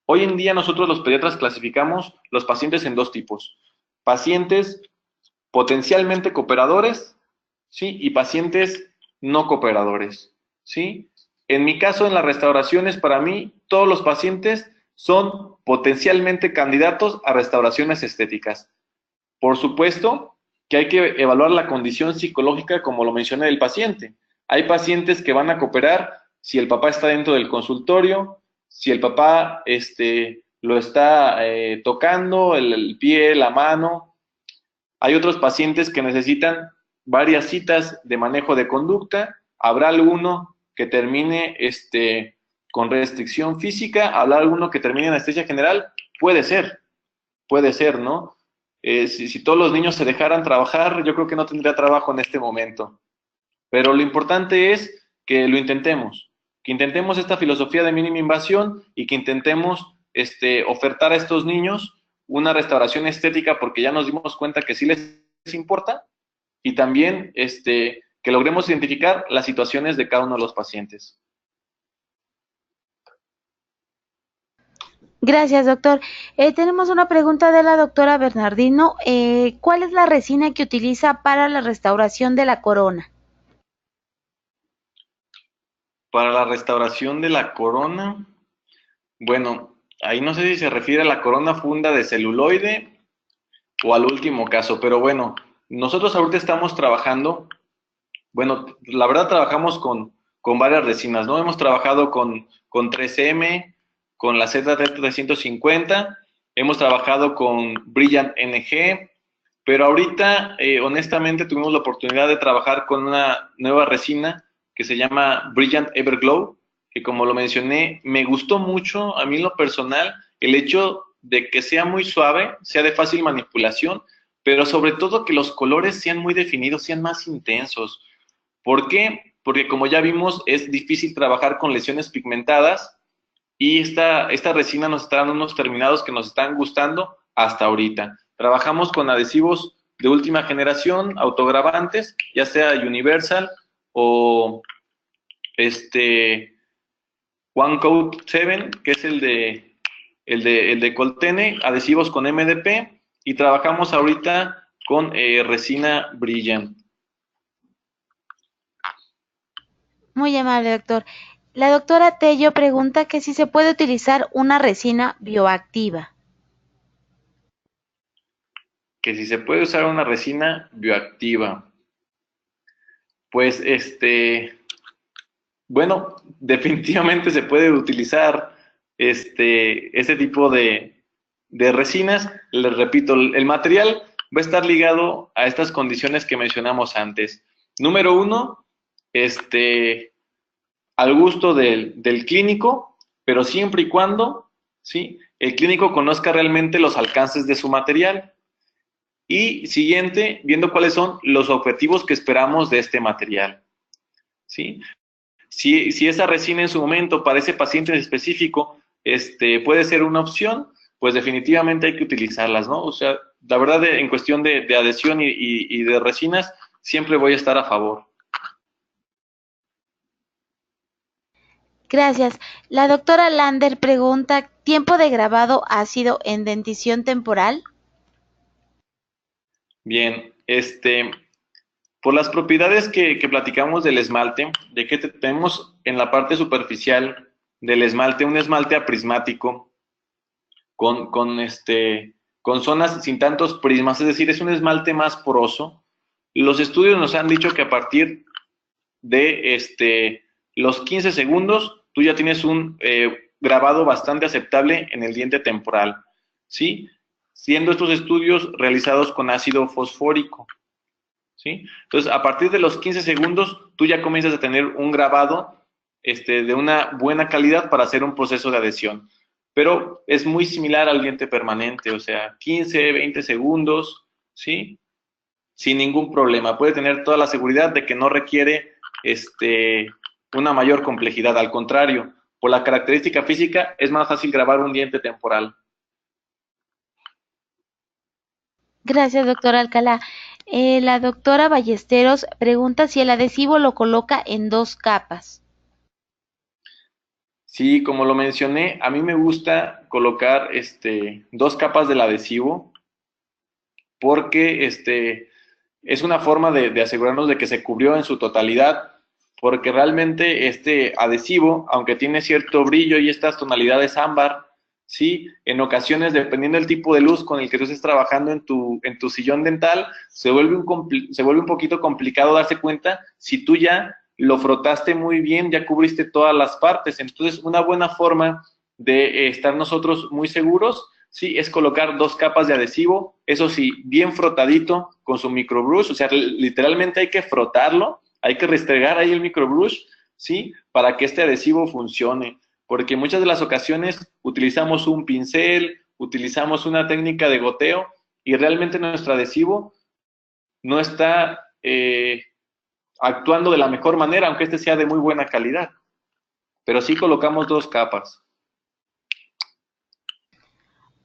Hoy en día nosotros los pediatras clasificamos los pacientes en dos tipos. Pacientes potencialmente cooperadores, ¿sí? Y pacientes no cooperadores, ¿sí? En mi caso, en las restauraciones, para mí, todos los pacientes son potencialmente candidatos a restauraciones estéticas. Por supuesto que hay que evaluar la condición psicológica, como lo mencioné, del paciente. Hay pacientes que van a cooperar si el papá está dentro del consultorio, si el papá lo está tocando, el pie, la mano. Hay otros pacientes que necesitan varias citas de manejo de conducta. Habrá alguno que termine con restricción física, habrá alguno que termine en anestesia general. Puede ser, ¿no? Si todos los niños se dejaran trabajar, yo creo que no tendría trabajo en este momento. Pero lo importante es que lo intentemos, que intentemos esta filosofía de mínima invasión y que intentemos ofertar a estos niños una restauración estética, porque ya nos dimos cuenta que sí les importa, y también que logremos identificar las situaciones de cada uno de los pacientes. Gracias, doctor. Tenemos una pregunta de la doctora Bernardino. ¿Cuál es la resina que utiliza para la restauración de la corona? Para la restauración de la corona, bueno, ahí no sé si se refiere a la corona funda de celuloide o al último caso, pero bueno, nosotros ahorita estamos trabajando, bueno, la verdad trabajamos con varias resinas, ¿no? Hemos trabajado con 3M, con la ZT350, hemos trabajado con Brilliant NG, pero ahorita, honestamente, tuvimos la oportunidad de trabajar con una nueva resina que se llama Brilliant Everglow, que como lo mencioné, me gustó mucho a mí en lo personal el hecho de que sea muy suave, sea de fácil manipulación, pero sobre todo que los colores sean muy definidos, sean más intensos. ¿Por qué? porque como ya vimos, es difícil trabajar con lesiones pigmentadas y esta resina nos está dando unos terminados que nos están gustando hasta ahorita. Trabajamos con adhesivos de última generación, autogravantes, ya sea Universal o One Coat 7, que es el de Coltene, adhesivos con MDP, y trabajamos ahorita con resina Brillant. Muy amable, doctor. La doctora Tello pregunta que si se puede utilizar una resina bioactiva. Que si se puede usar una resina bioactiva. Pues bueno, definitivamente se puede utilizar este tipo de resinas. Les repito, el material va a estar ligado a estas condiciones que mencionamos antes. Número uno, al gusto del clínico, pero siempre y cuando, ¿sí?, el clínico conozca realmente los alcances de su material. Y siguiente, viendo cuáles son los objetivos que esperamos de este material, ¿sí? Si esa resina en su momento para ese paciente en específico puede ser una opción, pues definitivamente hay que utilizarlas, ¿no? O sea, la verdad, en cuestión de adhesión y de resinas, siempre voy a estar a favor. Gracias. La doctora Lander pregunta, ¿tiempo de grabado ácido en dentición temporal? Bien, por las propiedades que platicamos del esmalte, de que tenemos en la parte superficial del esmalte un esmalte aprismático con zonas sin tantos prismas, es decir, es un esmalte más poroso. Los estudios nos han dicho que a partir de los 15 segundos, tú ya tienes un grabado bastante aceptable en el diente temporal, ¿sí? Siendo estos estudios realizados con ácido fosfórico, ¿sí? Entonces, a partir de los 15 segundos, tú ya comienzas a tener un grabado de una buena calidad para hacer un proceso de adhesión. Pero es muy similar al diente permanente, o sea, 15, 20 segundos, ¿sí? Sin ningún problema. Puede tener toda la seguridad de que no requiere una mayor complejidad. Al contrario, por la característica física, es más fácil grabar un diente temporal. Gracias, doctora Alcalá. La doctora Ballesteros pregunta si el adhesivo lo coloca en 2 capas. Sí, como lo mencioné, a mí me gusta colocar 2 capas del adhesivo porque es una forma de asegurarnos de que se cubrió en su totalidad, porque realmente este adhesivo, aunque tiene cierto brillo y estas tonalidades ámbar, sí, en ocasiones, dependiendo del tipo de luz con el que tú estés trabajando en tu sillón dental, se vuelve un poquito complicado darse cuenta si tú ya lo frotaste muy bien, ya cubriste todas las partes. Entonces, una buena forma de estar nosotros muy seguros, sí, es colocar 2 capas de adhesivo, eso sí, bien frotadito con su microbrush, o sea, literalmente hay que frotarlo, hay que restregar ahí el microbrush, sí, para que este adhesivo funcione, porque muchas de las ocasiones utilizamos un pincel, utilizamos una técnica de goteo y realmente nuestro adhesivo no está actuando de la mejor manera, aunque este sea de muy buena calidad, pero sí colocamos 2 capas.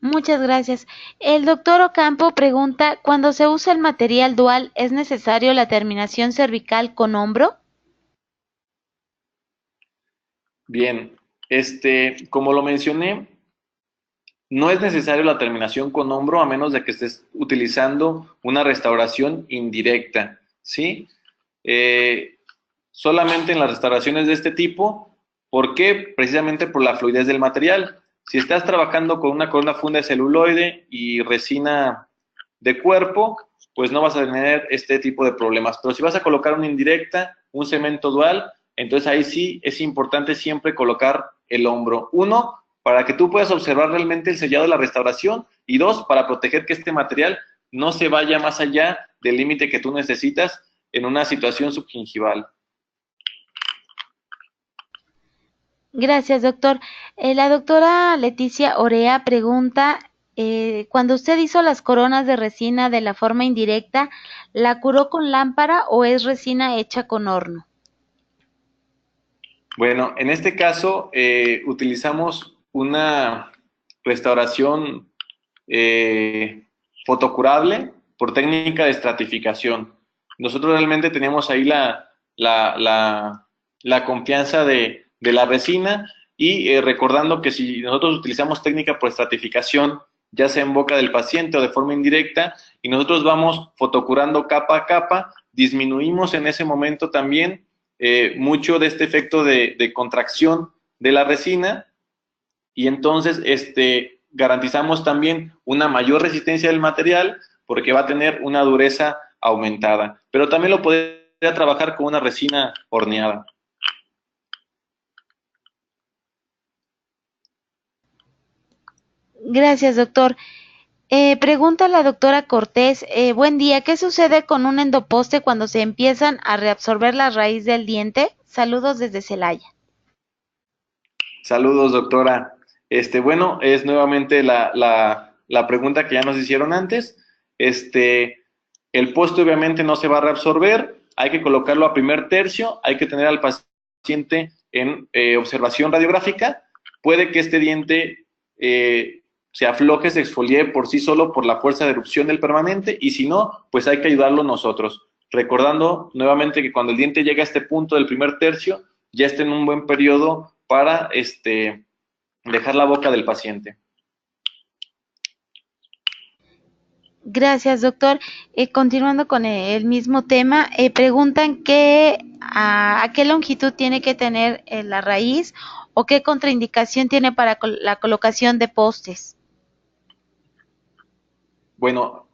Muchas gracias. El doctor Ocampo pregunta, ¿cuando se usa el material dual es necesario la terminación cervical con hombro? Bien, como lo mencioné, no es necesario la terminación con hombro a menos de que estés utilizando una restauración indirecta, ¿sí? Solamente en las restauraciones de este tipo, ¿por qué? Precisamente por la fluidez del material. Si estás trabajando con una columna funda de celuloide y resina de cuerpo, pues no vas a tener este tipo de problemas. Pero si vas a colocar una indirecta, un cemento dual, entonces ahí sí es importante siempre colocar el hombro. Uno, para que tú puedas observar realmente el sellado de la restauración, y dos, para proteger que este material no se vaya más allá del límite que tú necesitas en una situación subgingival. Gracias, doctor. La doctora Leticia Orea pregunta, cuando usted hizo las coronas de resina de la forma indirecta, ¿la curó con lámpara o es resina hecha con horno? Bueno, en este caso utilizamos una restauración fotocurable por técnica de estratificación. Nosotros realmente tenemos ahí la confianza de la resina y recordando que si nosotros utilizamos técnica por estratificación, ya sea en boca del paciente o de forma indirecta, y nosotros vamos fotocurando capa a capa, disminuimos en ese momento también mucho de este efecto de contracción de la resina y entonces garantizamos también una mayor resistencia del material porque va a tener una dureza aumentada. Pero también lo podría trabajar con una resina horneada. Gracias, doctor. Pregunta la doctora Cortés, buen día, ¿qué sucede con un endoposte cuando se empiezan a reabsorber la raíz del diente? Saludos desde Celaya. Saludos, doctora. Bueno, es nuevamente la pregunta que ya nos hicieron antes. El poste obviamente no se va a reabsorber, hay que colocarlo a primer tercio, hay que tener al paciente en observación radiográfica. Puede que este diente se afloje, se exfolie por sí solo por la fuerza de erupción del permanente y si no, pues hay que ayudarlo nosotros. Recordando nuevamente que cuando el diente llega a este punto del primer tercio, ya está en un buen periodo para dejar la boca del paciente. Gracias, doctor. Continuando con el mismo tema, preguntan a qué longitud tiene que tener la raíz o qué contraindicación tiene para la colocación de postes. Bueno,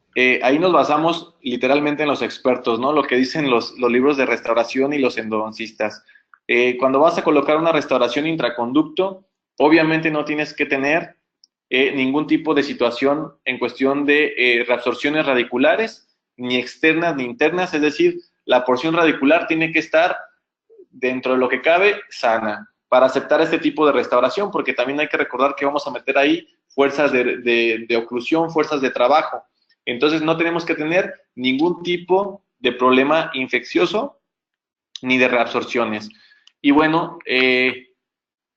ahí nos basamos literalmente en los expertos, ¿no? Lo que dicen los libros de restauración y los endodoncistas. Cuando vas a colocar una restauración intraconducto, obviamente no tienes que tener ningún tipo de situación en cuestión de reabsorciones radiculares, ni externas ni internas, es decir, la porción radicular tiene que estar dentro de lo que cabe sana para aceptar este tipo de restauración, porque también hay que recordar que vamos a meter ahí fuerzas de oclusión, fuerzas de trabajo. Entonces no tenemos que tener ningún tipo de problema infeccioso ni de reabsorciones. Y bueno,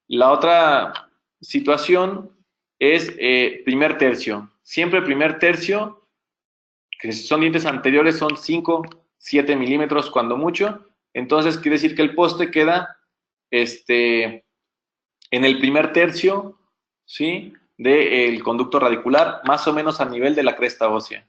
la otra situación es primer tercio. Siempre primer tercio, que si son dientes anteriores, son 5, 7 milímetros cuando mucho. Entonces quiere decir que el poste queda en el primer tercio, ¿sí? Del conducto radicular, más o menos a nivel de la cresta ósea.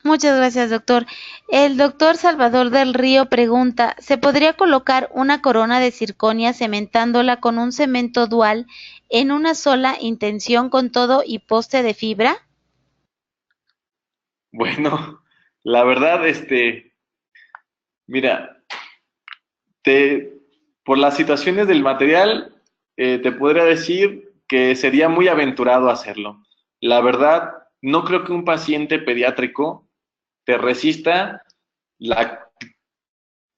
Muchas gracias, doctor. El doctor Salvador del Río pregunta, ¿se podría colocar una corona de circonia cementándola con un cemento dual en una sola intención con todo y poste de fibra? Bueno, la verdad, mira, te, por las situaciones del material, te podría decir que sería muy aventurado hacerlo. La verdad, no creo que un paciente pediátrico te resista la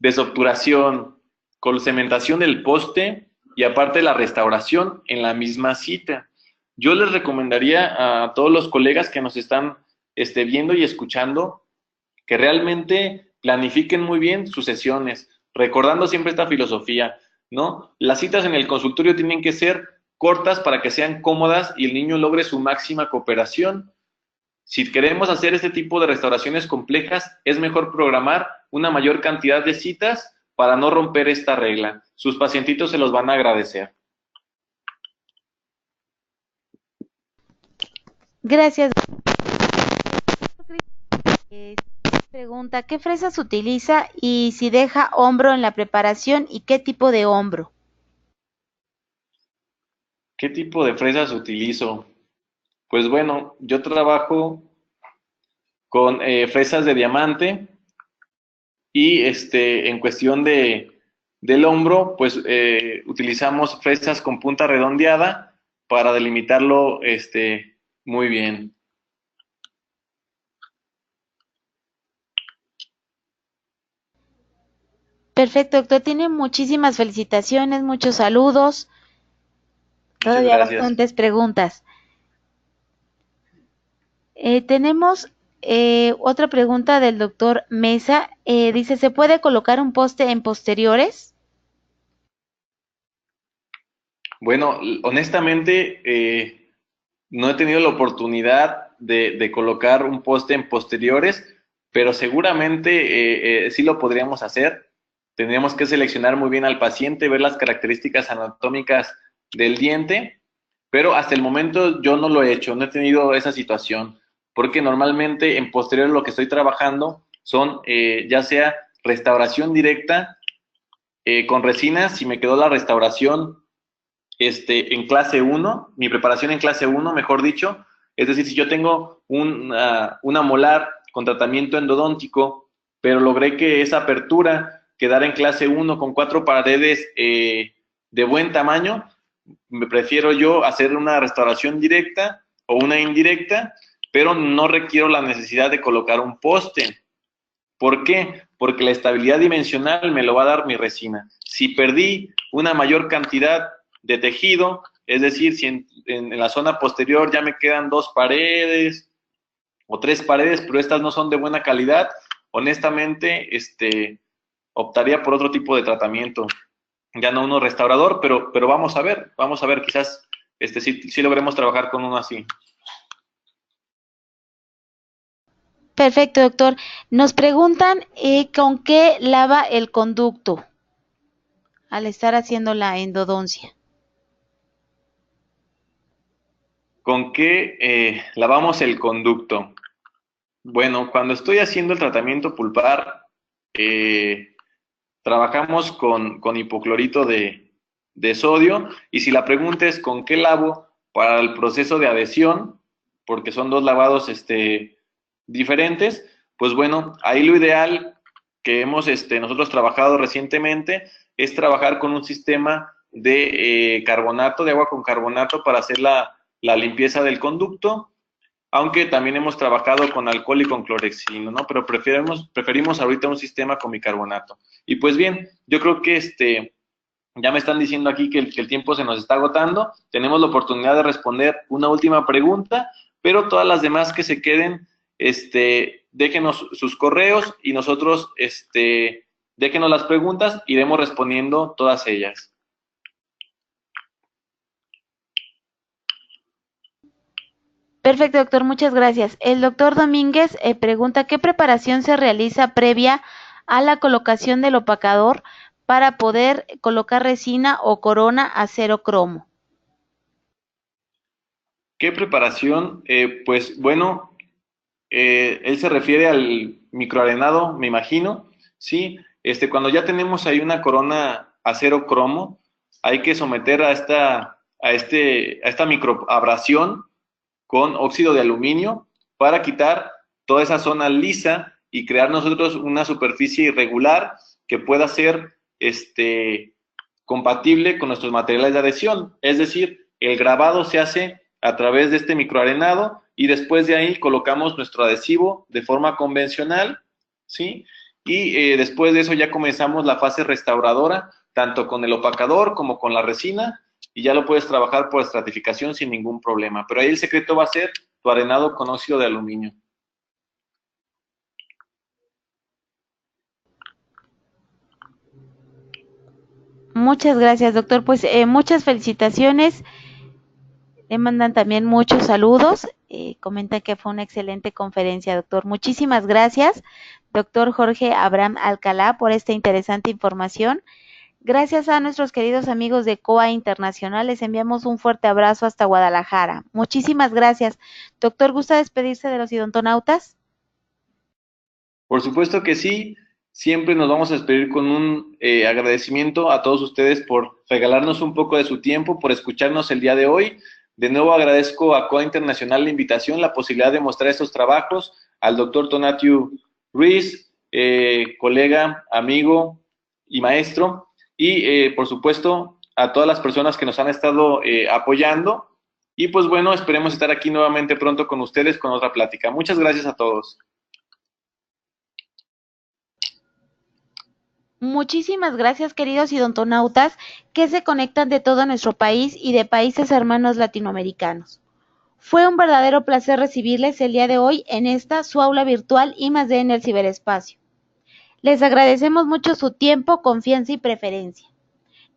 desobturación, con cementación del poste y aparte la restauración en la misma cita. Yo les recomendaría a todos los colegas que nos están viendo y escuchando que realmente planifiquen muy bien sus sesiones, recordando siempre esta filosofía, ¿no? Las citas en el consultorio tienen que ser cortas para que sean cómodas y el niño logre su máxima cooperación. Si queremos hacer este tipo de restauraciones complejas, es mejor programar una mayor cantidad de citas para no romper esta regla. Sus pacientitos se los van a agradecer. Gracias. Eh, Pregunta, ¿qué fresas utiliza y si deja hombro en la preparación y qué tipo de hombro? ¿Qué tipo de fresas utilizo? Pues bueno, yo trabajo con fresas de diamante y en cuestión del hombro, pues utilizamos fresas con punta redondeada para delimitarlo muy bien. Perfecto, doctor. Tiene muchísimas felicitaciones, muchos saludos, Muchas todavía gracias. bastantes preguntas. Tenemos Otra pregunta del doctor Mesa. Dice, ¿se puede colocar un poste en posteriores? Bueno, honestamente, no he tenido la oportunidad de colocar un poste en posteriores, pero seguramente sí lo podríamos hacer. Tendríamos que seleccionar muy bien al paciente, ver las características anatómicas del diente, pero hasta el momento yo no lo he hecho, no he tenido esa situación, porque normalmente en posterior lo que estoy trabajando son ya sea restauración directa con resinas, si me quedó la restauración en clase uno, mi preparación en clase uno, mejor dicho, es decir, si yo tengo una molar con tratamiento endodóntico, pero logré que esa apertura quedara en clase uno con 4 paredes de buen tamaño, me prefiero yo hacer una restauración directa o una indirecta, pero no requiero la necesidad de colocar un poste. ¿Por qué? Porque la estabilidad dimensional me lo va a dar mi resina. Si perdí una mayor cantidad de tejido, es decir, si en la zona posterior ya me quedan 2 paredes o 3 paredes, pero estas no son de buena calidad, honestamente, optaría por otro tipo de tratamiento. Ya no uno restaurador, pero vamos a ver, quizás sí logremos trabajar con uno así. Perfecto, doctor. Nos preguntan con qué lava el conducto al estar haciendo la endodoncia. ¿Con qué lavamos el conducto? Bueno, cuando estoy haciendo el tratamiento pulpar, eh, trabajamos con hipoclorito de sodio, y si la pregunta es con qué lavo para el proceso de adhesión, porque son dos lavados diferentes, pues bueno, ahí lo ideal que hemos nosotros trabajado recientemente es trabajar con un sistema de carbonato, de agua con carbonato para hacer la limpieza del conducto, aunque también hemos trabajado con alcohol y con clorexino, ¿no? Pero preferimos ahorita un sistema con bicarbonato. Y pues bien, yo creo que ya me están diciendo aquí que el tiempo se nos está agotando. Tenemos la oportunidad de responder una última pregunta, pero todas las demás que se queden, déjenos sus correos y nosotros, déjenos las preguntas, iremos respondiendo todas ellas. Perfecto, doctor, muchas gracias. El doctor Domínguez pregunta qué preparación se realiza previa a la colocación del opacador para poder colocar resina o corona acero cromo. ¿Qué preparación? Pues bueno, él se refiere al microarenado, me imagino, ¿sí? Cuando ya tenemos ahí una corona acero cromo, hay que someter a esta microabrasión con óxido de aluminio para quitar toda esa zona lisa y crear nosotros una superficie irregular que pueda ser compatible con nuestros materiales de adhesión. Es decir, el grabado se hace a través de este microarenado y después de ahí colocamos nuestro adhesivo de forma convencional, ¿sí? Y después de eso ya comenzamos la fase restauradora, tanto con el opacador como con la resina, y ya lo puedes trabajar por estratificación sin ningún problema. Pero ahí el secreto va a ser tu arenado con óxido de aluminio. Muchas gracias, doctor. Pues muchas felicitaciones. Le mandan también muchos saludos. Comentan que fue una excelente conferencia, doctor. Muchísimas gracias, doctor Jorge Abraham Alcalá, por esta interesante información. Gracias a nuestros queridos amigos de COA Internacional, les enviamos un fuerte abrazo hasta Guadalajara. Muchísimas gracias. Doctor, ¿gusta despedirse de los odontonautas? Por supuesto que sí, siempre nos vamos a despedir con un agradecimiento a todos ustedes por regalarnos un poco de su tiempo, por escucharnos el día de hoy. De nuevo agradezco a COA Internacional la invitación, la posibilidad de mostrar estos trabajos, al doctor Tonatiu Ruiz, colega, amigo y maestro, y por supuesto a todas las personas que nos han estado apoyando. Y pues bueno, esperemos estar aquí nuevamente pronto con ustedes con otra plática. Muchas gracias a todos. Muchísimas gracias, queridos odontonautas, que se conectan de todo nuestro país y de países hermanos latinoamericanos. Fue un verdadero placer recibirles el día de hoy en esta su aula virtual I+D en el ciberespacio. Les agradecemos mucho su tiempo, confianza y preferencia.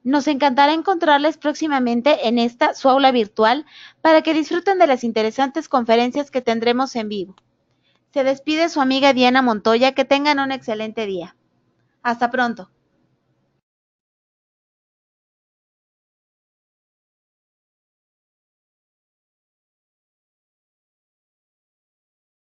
Nos encantará encontrarles próximamente en esta su aula virtual para que disfruten de las interesantes conferencias que tendremos en vivo. Se despide su amiga Diana Montoya. Que tengan un excelente día. Hasta pronto.